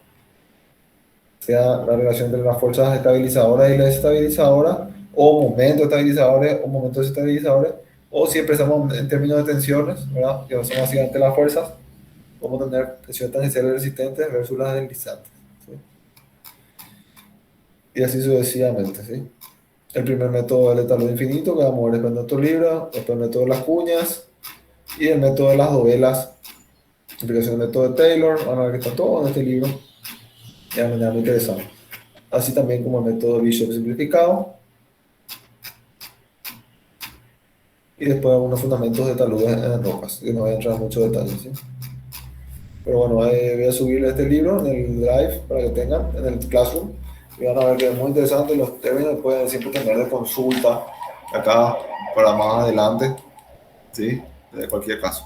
Sea la relación entre las fuerzas estabilizadoras y las desestabilizadoras, o momentos estabilizadores o momentos desestabilizadores, o si expresamos en términos de tensiones, ¿verdad? Que son básicamente las fuerzas, vamos a tener tensiones tangenciales resistentes versus las deslizantes, ¿sí? Y así sucesivamente, ¿sí? El primer método del talud infinito, que vamos a ver después en otro libro, después el método de las cuñas y el método de las dovelas, implicación del método de Taylor, van a ver que está todo en este libro, de manera muy interesante. Así también como el método de Bishop simplificado, y después algunos fundamentos de taludes en rocas, que no voy a entrar en muchos detalles, ¿sí? Pero bueno, voy a subir este libro en el Drive para que tengan, en el Classroom, y van a ver que es muy interesante. Los términos pueden siempre tener de consulta acá para más adelante, ¿sí? De cualquier caso.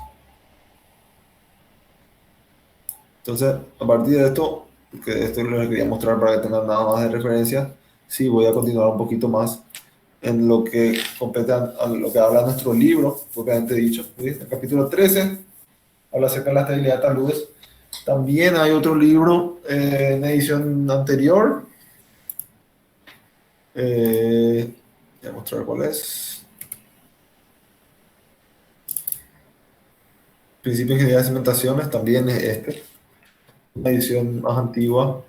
Entonces, a partir de esto, que esto les quería mostrar para que tengan nada más de referencia, sí, voy a continuar un poquito más en lo que compete a lo que habla nuestro libro, propiamente dicho, ¿sí? El capítulo 13 habla acerca de la estabilidad de taludes. También hay otro libro en edición anterior. Voy a mostrar cuál es. Principio de Ingeniería de Cimentaciones, también es este. Una edición más antigua.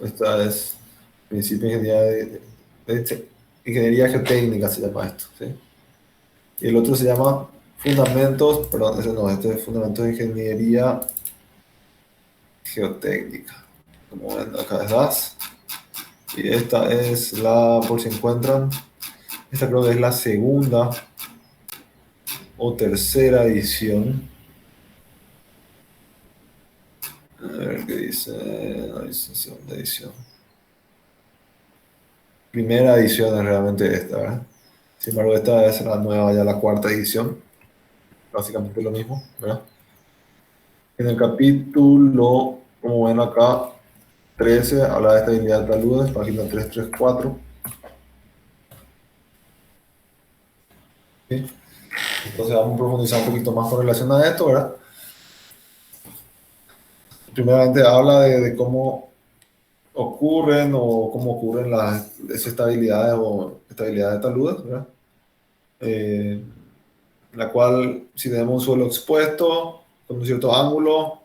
Esta es Principio de Ingeniería Geotécnica, se llama esto, ¿sí? Y el otro se llama Fundamentos, perdón, ese no, este es fundamentos de ingeniería geotécnica. Como ven, acá estás. Y esta es la, por si encuentran, esta creo que es la segunda o tercera edición. A ver qué dice. No dice segunda edición. Primera edición es realmente esta, ¿verdad? Sin embargo, esta es la nueva, ya la cuarta edición. Básicamente lo mismo, ¿verdad? En el capítulo, como ven acá, 13, habla de estabilidad de taludes, página 334. ¿Sí? Entonces vamos a profundizar un poquito más con relación a esto, ¿verdad? Primeramente habla de cómo ocurren o cómo ocurren las desestabilidades o estabilidades de taludes, ¿verdad? Eh, la cual, si tenemos un suelo expuesto, con un cierto ángulo,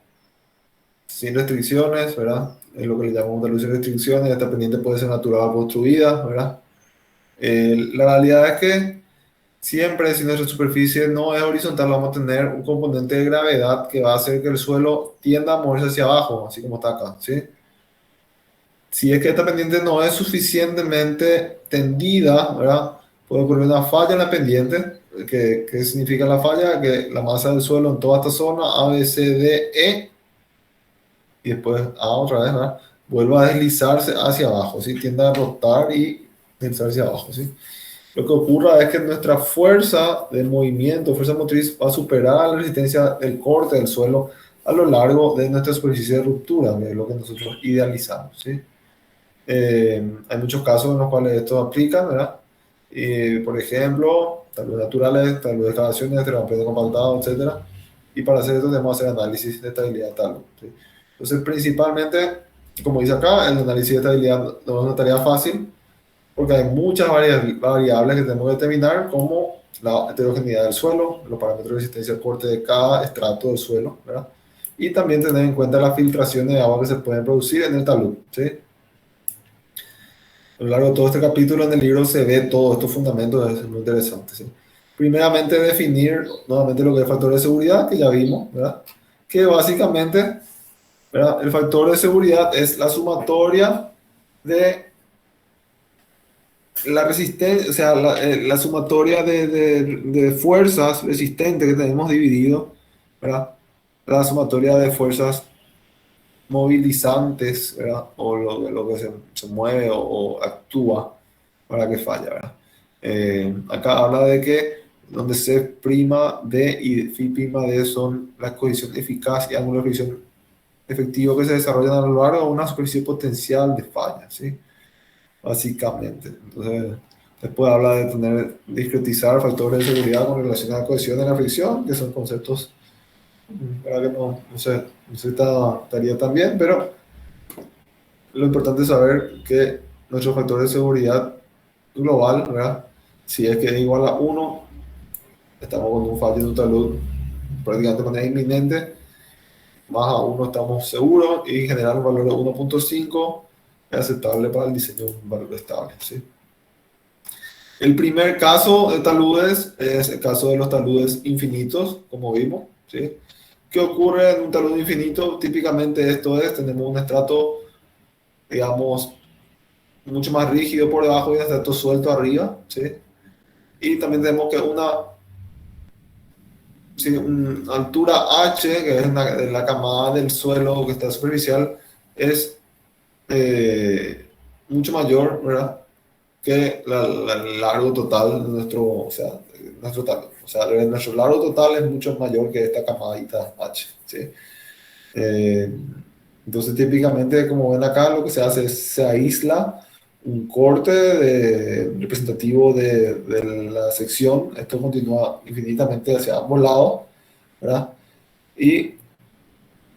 sin restricciones, ¿verdad? Es lo que le llamamos talud sin restricciones. Esta pendiente puede ser natural o construida, ¿verdad? La realidad es que siempre, si nuestra superficie no es horizontal, vamos a tener un componente de gravedad que va a hacer que el suelo tienda a moverse hacia abajo, así como está acá, ¿sí? Si es que esta pendiente no es suficientemente tendida, ¿verdad? Puede ocurrir una falla en la pendiente. ¿Qué significa la falla? Que la masa del suelo en toda esta zona, A, B, C, D, E, y después A otra vez, ¿verdad? Vuelva a deslizarse hacia abajo, ¿sí? Tiende a rotar y deslizarse hacia abajo, ¿sí? Lo que ocurra es que nuestra fuerza de movimiento, fuerza motriz, va a superar la resistencia del corte del suelo a lo largo de nuestra superficie de ruptura, que es lo que nosotros idealizamos, ¿sí? Hay muchos casos en los cuales esto aplica, ¿verdad? Por ejemplo, taludes naturales, taludes de excavaciones, terraplén compactado, etcétera. Y para hacer esto tenemos que hacer análisis de estabilidad de talud, ¿sí? Entonces, principalmente, como dice acá, el análisis de estabilidad no es una tarea fácil, porque hay muchas variables que tenemos que determinar, como la heterogeneidad del suelo, los parámetros de resistencia al corte de cada estrato del suelo, ¿verdad? Y también tener en cuenta las filtraciones de agua que se pueden producir en el talud, ¿sí? A lo largo de todo este capítulo en el libro se ve todos estos fundamentos, es muy interesante, ¿sí? Primeramente, definir nuevamente lo que es el factor de seguridad, que ya vimos, ¿verdad? Que básicamente, ¿verdad? El factor de seguridad es la sumatoria de la resistencia, o sea, la sumatoria de fuerzas resistentes que tenemos dividido, ¿verdad? La sumatoria de fuerzas movilizantes, ¿verdad? O lo que se mueve o actúa para que falla, ¿verdad? Acá habla de que donde C prima D y phi prima D son la cohesión eficaz y ángulo de fricción efectivo que se desarrollan a lo largo de una superficie potencial de falla, ¿sí? Básicamente. Entonces, después habla de tener, discretizar factores de seguridad con relación a la cohesión y la fricción, que son conceptos, ¿verdad? Que no sé, estaría tan bien, pero lo importante es saber que nuestro factor de seguridad global, ¿verdad? Si es que es igual a uno, estamos con un fallo de talud prácticamente de manera inminente, más a uno estamos seguros y en general un valor de 1.5 es aceptable para el diseño de un valor estable, ¿sí? El primer caso de taludes es el caso de los taludes infinitos, como vimos, ¿sí? ¿Qué ocurre en un talud infinito? Típicamente esto es, tenemos un estrato, digamos, mucho más rígido por debajo y un estrato suelto arriba, ¿sí? Y también tenemos que una altura H, que es la camada del suelo que está superficial, es mucho mayor, ¿verdad? Que el largo total de nuestro, o sea, nuestro talud. O sea, nuestro largo total es mucho mayor que esta camadita H, ¿sí? Eh, entonces, típicamente, como ven acá, lo que se hace es se aísla un corte representativo de la sección. Esto continúa infinitamente hacia ambos lados, ¿verdad? Y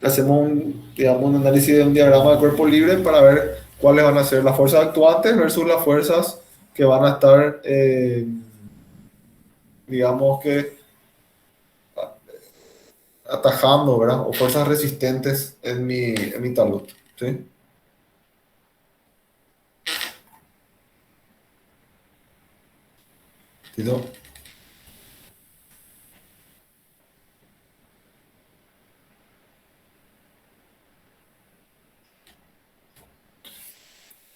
hacemos digamos, un análisis de un diagrama de cuerpo libre para ver cuáles van a ser las fuerzas actuantes versus las fuerzas que van a estar, digamos que, atajando, ¿verdad? O fuerzas resistentes en mi talud, ¿sí? ¿Listo?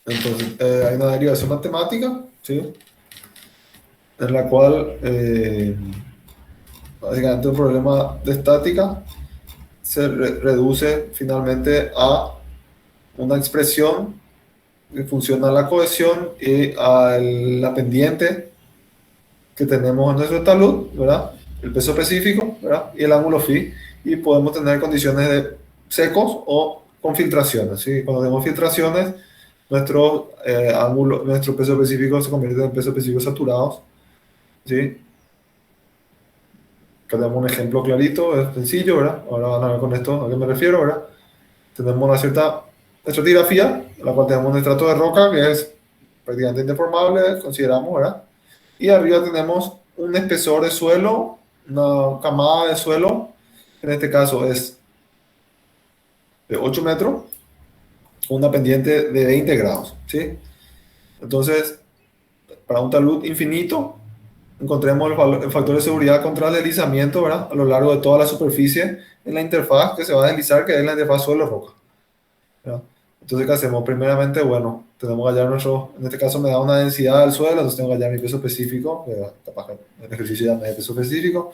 Entonces, hay una derivación matemática, ¿sí? En la cual, básicamente, un problema de estática se reduce finalmente a una expresión que funciona a la cohesión y a la pendiente que tenemos en nuestro talud, ¿verdad? El peso específico, ¿verdad? Y el ángulo phi, y podemos tener condiciones de secos o con filtraciones, ¿sí? Cuando tenemos filtraciones, nuestro peso específico se convierte en peso específico saturados, ¿sí? Tenemos un ejemplo clarito, es sencillo, ¿verdad? Ahora van a ver con esto a qué me refiero, ¿verdad? Tenemos una cierta estratigrafía, en la cual tenemos un estrato de roca que es prácticamente indeformable, consideramos, ¿verdad? Y arriba tenemos un espesor de suelo, una camada de suelo, en este caso es de 8 metros, una pendiente de 20 grados, ¿sí? Entonces, para un talud infinito, encontremos el factor de seguridad contra el deslizamiento, ¿verdad? A lo largo de toda la superficie en la interfaz que se va a deslizar, que es la interfaz suelo-roca, ¿verdad? Entonces, ¿qué hacemos? Primeramente, bueno, tenemos que hallar en este caso me da una densidad del suelo, entonces tengo que hallar mi peso específico, capaz que en el ejercicio ya me da peso específico,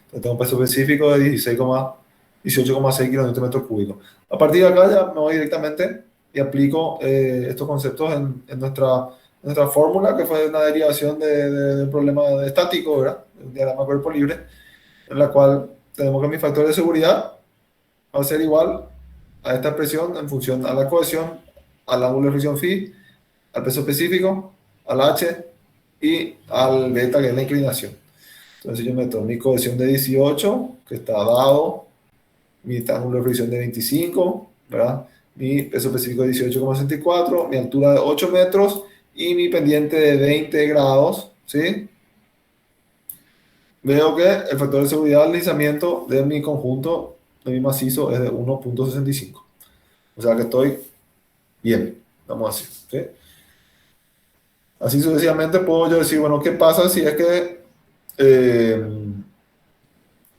entonces tengo un peso específico de 18,6 kilómetros cúbicos. A partir de acá ya me voy directamente y aplico estos conceptos en nuestra fórmula, que fue una derivación de un problema estático, ¿verdad? De un diagrama de cuerpo libre, en la cual tenemos que mi factor de seguridad va a ser igual a esta expresión en función a la cohesión, al ángulo de fricción phi, al peso específico, al h y al beta, que es la inclinación. Entonces yo meto mi cohesión de 18, que está dado, mi ángulo de fricción de 25, ¿verdad? Mi peso específico de 18,64, mi altura de 8 metros y mi pendiente de 20 grados, ¿sí? Veo que el factor de seguridad del deslizamiento de mi conjunto, de mi macizo, es de 1,65. O sea que estoy bien, vamos así, ¿sí? Así sucesivamente puedo yo decir, bueno, ¿qué pasa si es que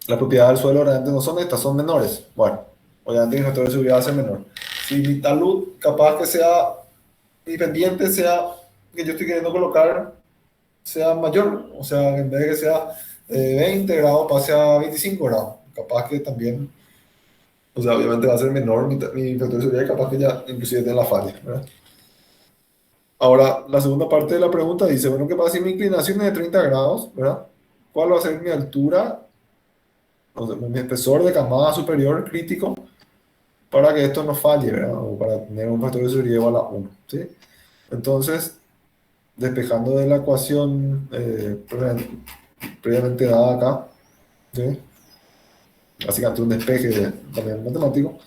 las propiedades del suelo realmente no son estas, son menores? Bueno, obviamente mi factor de seguridad va a ser menor. Si mi talud, capaz que sea, mi pendiente sea, que yo estoy queriendo colocar, sea mayor, o sea, en vez de que sea 20 grados, pase a 25 grados. Capaz que también, o sea, obviamente va a ser menor mi factor de seguridad, capaz que ya inclusive tenga la falla, ¿verdad? Ahora, la segunda parte de la pregunta dice, bueno, ¿qué pasa si mi inclinación es de 30 grados, ¿verdad? ¿Cuál va a ser mi altura, o sea, mi espesor de camada superior crítico para que esto no falle, ¿verdad? O para tener un factor de seguridad igual a 1, ¿sí? Entonces, despejando de la ecuación previamente dada acá, ¿sí? Básicamente un despeje también matemático,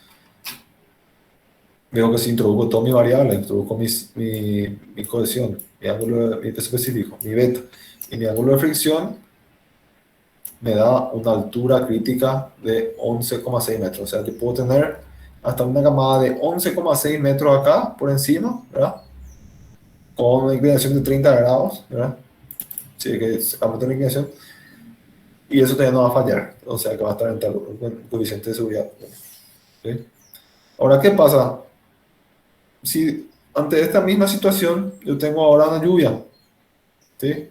veo que si introduzco todas mis variables, introduzco mi cohesión, mi peso específico, mi beta y mi ángulo de fricción, me da una altura crítica de 11,6 metros. O sea, que puedo tener hasta una camada de 11,6 metros acá por encima, ¿verdad? Con una inclinación de 30 grados, ¿verdad? Sí, que aumenta la inclinación. Y eso todavía no va a fallar. O sea, que va a estar en tal coeficiente de seguridad, ¿sí? Ahora, ¿qué pasa? Si ante esta misma situación yo tengo ahora una lluvia, ¿sí?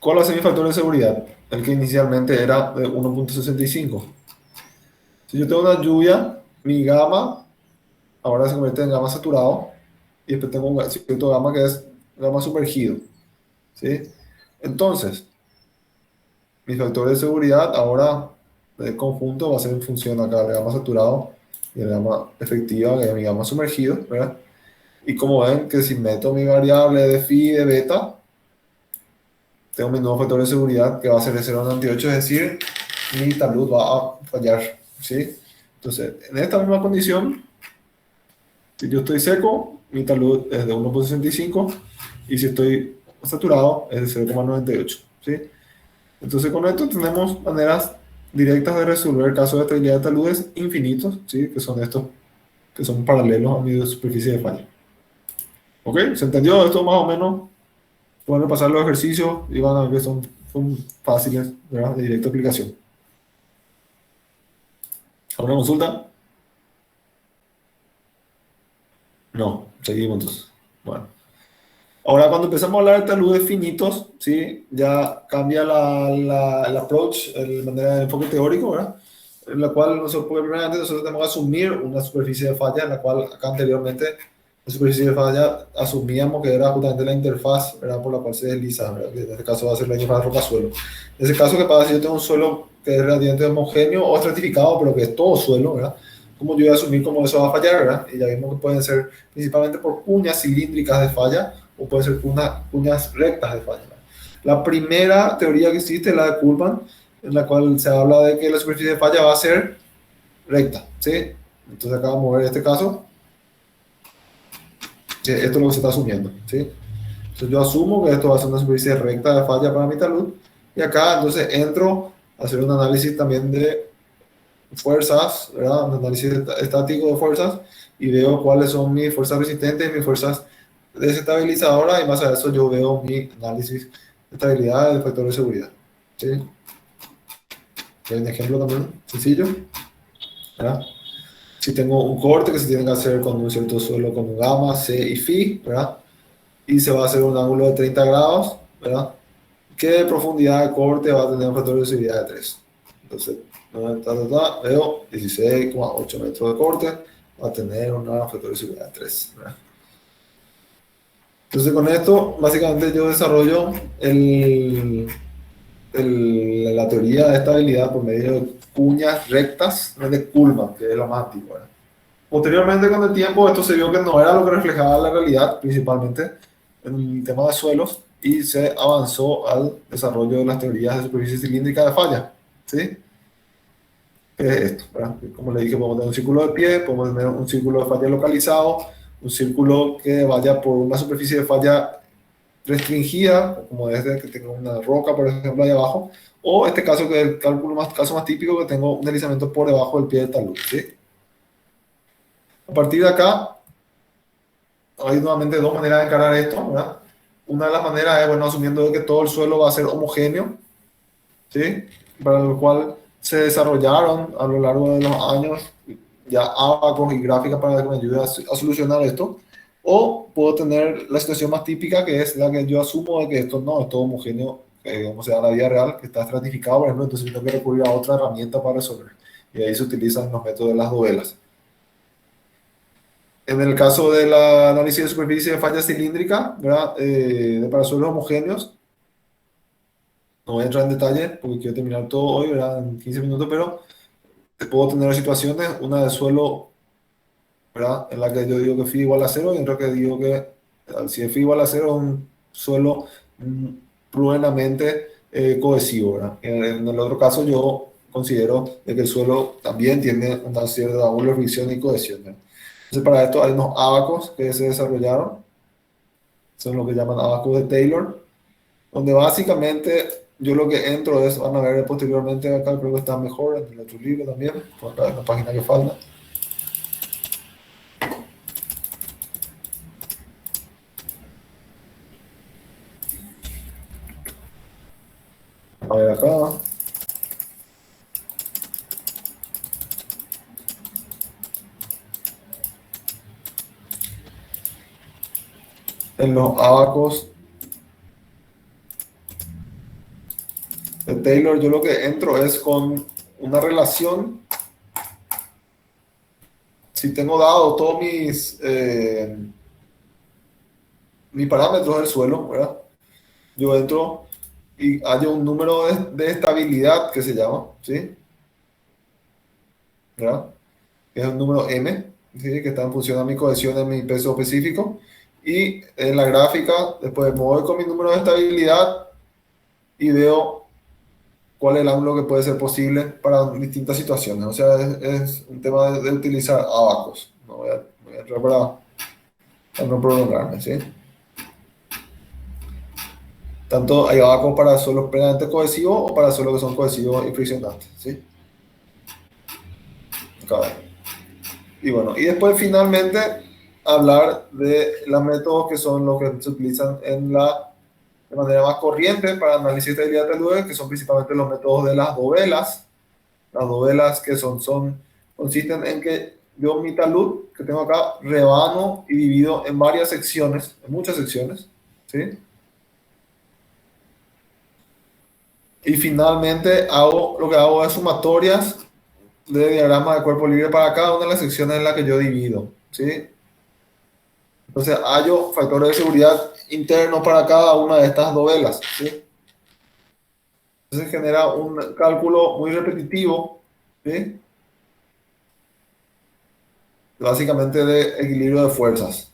¿Cuál va a ser mi factor de seguridad? El que inicialmente era de 1,65. Si yo tengo una lluvia, mi gamma ahora se convierte en gamma saturado y después tengo un cierto gamma que es gamma sumergido, ¿sí? Entonces, mi factor de seguridad ahora del conjunto va a ser en función acá del gamma saturado y el gamma efectiva, que es mi gamma sumergido, ¿verdad? Y como ven que si meto mi variable de phi y de beta, tengo mi nuevo factor de seguridad que va a ser de 0,98, es decir, mi talud va a fallar, ¿sí? Entonces, en esta misma condición, si yo estoy seco, mi talud es de 1,65 y si estoy saturado es de 0,98, ¿sí? Entonces, con esto tenemos maneras directas de resolver casos de estabilidad de taludes infinitos, ¿sí? Que son estos, que son paralelos a mi superficie de falla. ¿Ok? ¿Se entendió esto más o menos? Pueden repasar los ejercicios y van a ver que son fáciles, ¿verdad? De directa aplicación. ¿Alguna consulta? No, seguimos entonces. Bueno, ahora cuando empezamos a hablar de taludes finitos, ¿sí? Ya cambia el approach, la manera de enfoque teórico, ¿verdad? En la cual primeramente nosotros tenemos que asumir una superficie de falla, en la cual acá anteriormente la superficie de falla asumíamos que era justamente la interfaz, ¿verdad? Por la cual se desliza, ¿verdad? Que en este caso va a ser la interfaz roca-suelo. En ese caso, ¿qué pasa si yo tengo un suelo que es relativamente homogéneo o estratificado, pero que es todo suelo, ¿verdad? ¿Cómo yo voy a asumir cómo eso va a fallar, ¿verdad? Y ya vimos que pueden ser principalmente por cuñas cilíndricas de falla o pueden ser cuñas rectas de falla, ¿verdad? La primera teoría que existe es la de Kuhlmann, en la cual se habla de que la superficie de falla va a ser recta, ¿sí? Entonces acá vamos a ver este caso, que esto es lo que se está asumiendo, ¿sí? Entonces yo asumo que esto va a ser una superficie recta de falla para mi talud, y acá entonces entro a hacer un análisis también de fuerzas, ¿verdad? Un análisis estático de fuerzas, y veo cuáles son mis fuerzas resistentes, mis fuerzas desestabilizadoras, y más a eso yo veo mi análisis de estabilidad del factor de seguridad, ¿sí? Hay un ejemplo también sencillo, ¿verdad? Si tengo un corte que se tiene que hacer con un cierto suelo con un gamma, C y phi, ¿verdad? Y se va a hacer un ángulo de 30 grados, ¿verdad? ¿Qué profundidad de corte va a tener un factor de seguridad de 3? Entonces, veo 16,8 metros de corte, va a tener un factor de seguridad de 3, ¿verdad? Entonces, con esto, básicamente yo desarrollo la teoría de estabilidad por medio de cuñas rectas de Kuhlmann, que es la más antigua, ¿verdad? Posteriormente, con el tiempo, esto se vio que no era lo que reflejaba la realidad, principalmente en el tema de suelos, y se avanzó al desarrollo de las teorías de superficie cilíndrica de falla, ¿sí? ¿Qué es esto, verdad? Como le dije, podemos tener un círculo de pie, podemos tener un círculo de falla localizado, un círculo que vaya por una superficie de falla restringida, como este que tengo una roca, por ejemplo, ahí abajo, o este caso que es el caso más típico, que tengo un deslizamiento por debajo del pie del talud, ¿sí? A partir de acá, hay nuevamente dos maneras de encarar esto, ¿verdad? Una de las maneras es, bueno, asumiendo de que todo el suelo va a ser homogéneo, ¿sí? Para lo cual se desarrollaron a lo largo de los años ya ábacos y gráficas para que me ayude a solucionar esto. O puedo tener la situación más típica, que es la que yo asumo de que esto no es todo homogéneo, como se da en la vida real, que está estratificado, por ejemplo, entonces tengo que recurrir a otra herramienta para resolver. Y ahí se utilizan los métodos de las dovelas. En el caso del análisis de superficie de falla cilíndrica, ¿verdad? Para suelos homogéneos, no voy a entrar en detalle porque quiero terminar todo hoy, ¿verdad? En 15 minutos, pero puedo tener situaciones, una de suelo, ¿verdad? En la que yo digo que phi igual a cero y otra que digo que si phi igual a cero es un suelo plenamente cohesivo, ¿verdad? En el otro caso yo considero de que el suelo también tiene una cierta ángulo de fricción y cohesión, ¿verdad? Entonces para esto hay unos ábacos que se desarrollaron, son lo que llaman abacos de Taylor, donde básicamente yo lo que entro es, van a ver posteriormente acá, creo que está mejor en el otro libro también, por acá en la página que falta. A ver acá. En los abacos de Taylor, yo lo que entro es con una relación. Si tengo dado todos mis parámetros del suelo, ¿verdad? Yo entro y hay un número de estabilidad que se llama, ¿sí? ¿Verdad? Que es un número M, ¿sí? Que está en función a mi cohesión en mi peso específico. Y en la gráfica, después me voy con mi número de estabilidad y veo cuál es el ángulo que puede ser posible para distintas situaciones. O sea, es un tema de utilizar abacos. No voy a entrar para no prolongarme, ¿sí? Tanto hay abacos para suelos plenamente cohesivos o para suelos que son cohesivos y friccionantes, ¿sí? Acá. Y bueno, y después finalmente hablar de los métodos que son los que se utilizan de manera más corriente para análisis de estabilidad telúrica, que son principalmente los métodos de las dovelas. Las dovelas que consisten en que yo mi talud que tengo acá, rebano y divido en varias secciones, en muchas secciones, ¿sí? Y finalmente lo que hago es sumatorias de diagrama de cuerpo libre para cada una de las secciones en las que yo divido, ¿sí? Entonces hallo factores de seguridad internos para cada una de estas dovelas, ¿sí? Entonces genera un cálculo muy repetitivo, ¿sí? Básicamente de equilibrio de fuerzas.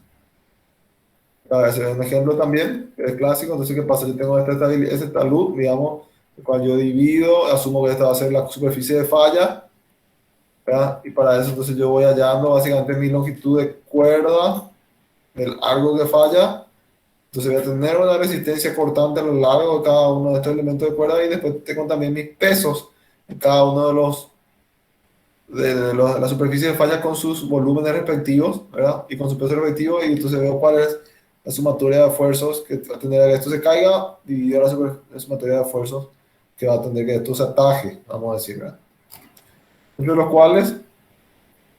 A ver, ese es un ejemplo también, que es clásico. Entonces, ¿qué pasa? Yo tengo este talud, digamos, el cual yo divido, asumo que esta va a ser la superficie de falla, ¿verdad? Y para eso, entonces yo voy hallando básicamente mi longitud de cuerda del largo que falla. Entonces voy a tener una resistencia cortante a lo largo de cada uno de estos elementos de cuerda y después tengo también mis pesos en cada uno de la superficie de falla con sus volúmenes respectivos, ¿verdad? Y con su peso respectivo, y entonces veo cuál es la sumatoria de esfuerzos que va a tener que esto se caiga, dividido la sumatoria de esfuerzos que va a tener que esto se ataje, vamos a decir, ¿verdad? Entre los cuales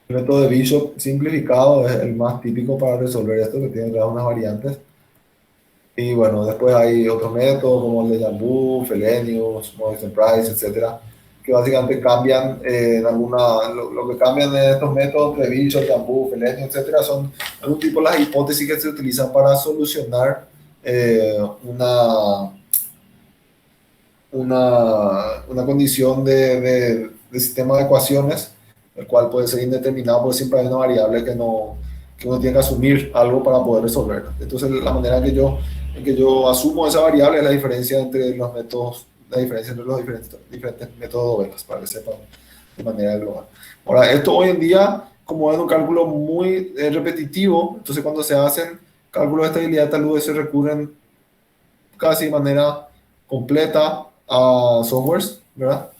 el método de Bishop simplificado es el más típico para resolver esto, que tiene ya unas variantes. Y bueno, después hay otros métodos como el de Jambu, Felenius, Morrison Price, etcétera, que básicamente cambian en lo que cambian en estos métodos de Bishop, Jambu, Felenius, etcétera, son algún tipo de las hipótesis que se utilizan para solucionar eh, una, una condición de sistema de ecuaciones, el cual puede ser indeterminado porque siempre hay una variable que uno tiene que asumir algo para poder resolverla. Entonces, la manera en que yo asumo esa variable es la diferencia entre los métodos, la diferencia entre los diferentes métodos de velas, para que sepan de manera global. Ahora, esto hoy en día, como es un cálculo muy repetitivo, entonces cuando se hacen cálculos de estabilidad tal vez se recurren casi de manera completa a softwares, ¿verdad?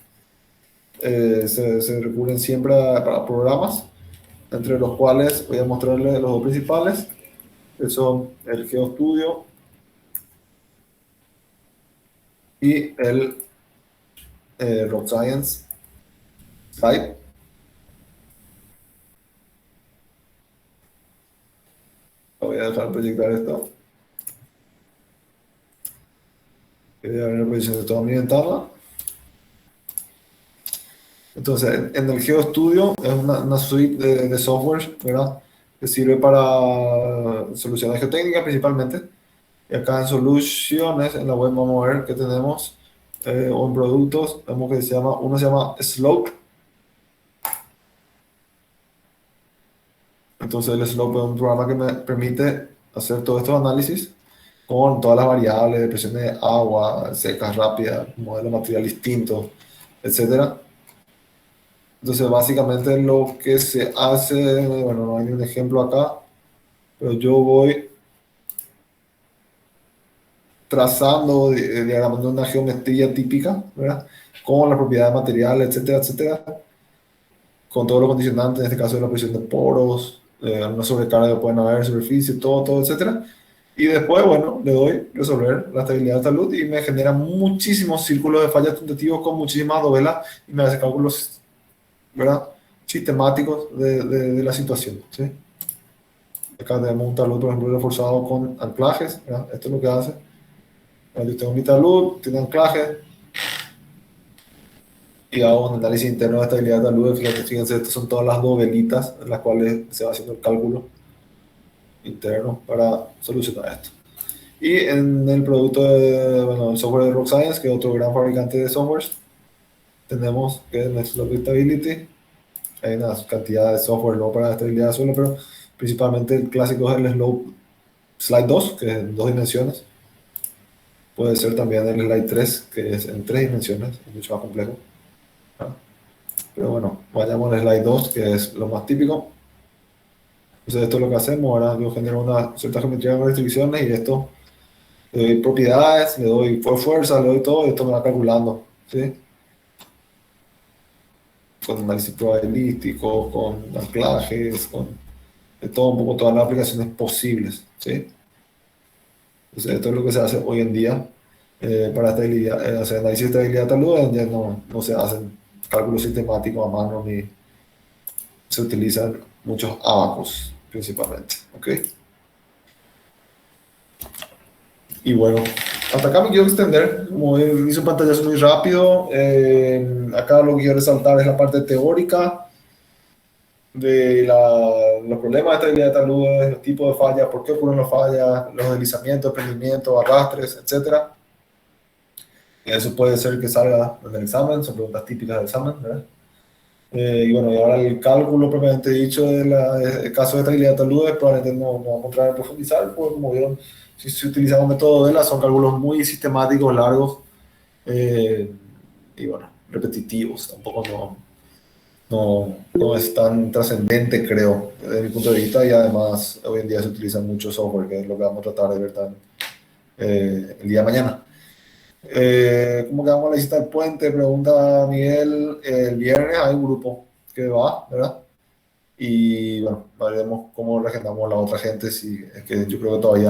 Se recurren siempre para programas, entre los cuales voy a mostrarles los dos principales, que son el GeoStudio y el Rock Science Site. Voy a dejar proyectar esto. Voy a ver la proyección de toda mi ventana. Entonces, en el GeoStudio es una suite de software, ¿verdad? Que sirve para soluciones geotécnicas principalmente. Y acá en soluciones, en la web vamos a ver que tenemos, o en productos, vemos que uno se llama Slope. Entonces el Slope es un programa que me permite hacer todos estos análisis con todas las variables de presión de agua, secas, rápidas, modelos de material distintos, etcétera. Entonces básicamente lo que se hace, bueno, no hay ni un ejemplo acá, pero yo voy trazando, diagramando una geometría típica, ¿verdad? Con las propiedades materiales, etcétera, etcétera, con todos los condicionantes, en este caso de la presión de poros, una sobrecarga que pueden haber, superficie, todo, etcétera. Y después, bueno, le doy resolver la estabilidad de salud y me genera muchísimos círculos de fallas tentativos con muchísimas dovelas y me hace cálculos, ¿verdad? Sistemáticos de la situación, ¿sí? Acá tenemos un talud, por ejemplo, reforzado con anclajes, ¿verdad? Esto es lo que hace. Yo tengo mi talud, tiene anclajes y hago un análisis interno de estabilidad de talud. Fíjense, estas son todas las dovelitas en las cuales se va haciendo el cálculo interno para solucionar esto. Y en el producto bueno, el software de Rock Science, que es otro gran fabricante de softwares, tenemos que es Slope Stability. Hay una cantidad de software no para la estabilidad de suelo, pero principalmente el clásico es el Slope Slide 2, que es en 2 dimensiones. Puede ser también el Slide 3, que es en 3 dimensiones, es mucho más complejo. Pero bueno, vayamos al Slide 2, que es lo más típico. Entonces esto es lo que hacemos. Ahora yo genero una cierta geometría de restricciones y esto le doy propiedades, le doy fuerza, le doy todo y esto me va calculando, ¿sí? Con análisis probabilístico, con anclajes, con de todo un poco, todas las aplicaciones posibles, ¿sí? Entonces esto es lo que se hace hoy en día para estabilidad, hacer análisis de estabilidad de talud. Ya no se hacen cálculos sistemáticos a mano ni se utilizan muchos abacos principalmente, ¿ok? Y bueno, hasta acá me quiero extender, como hice un pantallazo muy rápido. Acá lo que quiero resaltar es la parte teórica de los problemas de estabilidad de taludes, los tipos de fallas, por qué ocurren las fallas, los deslizamientos, prendimientos, arrastres, etcétera. Y eso puede ser que salga en el examen, son preguntas típicas del examen, ¿verdad? Y bueno, y ahora el cálculo propiamente dicho del caso de estabilidad de taludes, probablemente no vamos a entrar a profundizar, porque como vieron, si se utiliza un método de son cálculos muy sistemáticos, largos, eh, y bueno, repetitivos, tampoco no es tan trascendente, creo, desde mi punto de vista, y además hoy en día se utiliza mucho software, que es lo que vamos a tratar de ver el día de mañana. ¿Cómo quedamos la lista del puente? Pregunta Miguel. El viernes hay un grupo que va, ¿verdad? Y bueno, veremos cómo reagendamos a la otra gente, si es que yo creo que todavía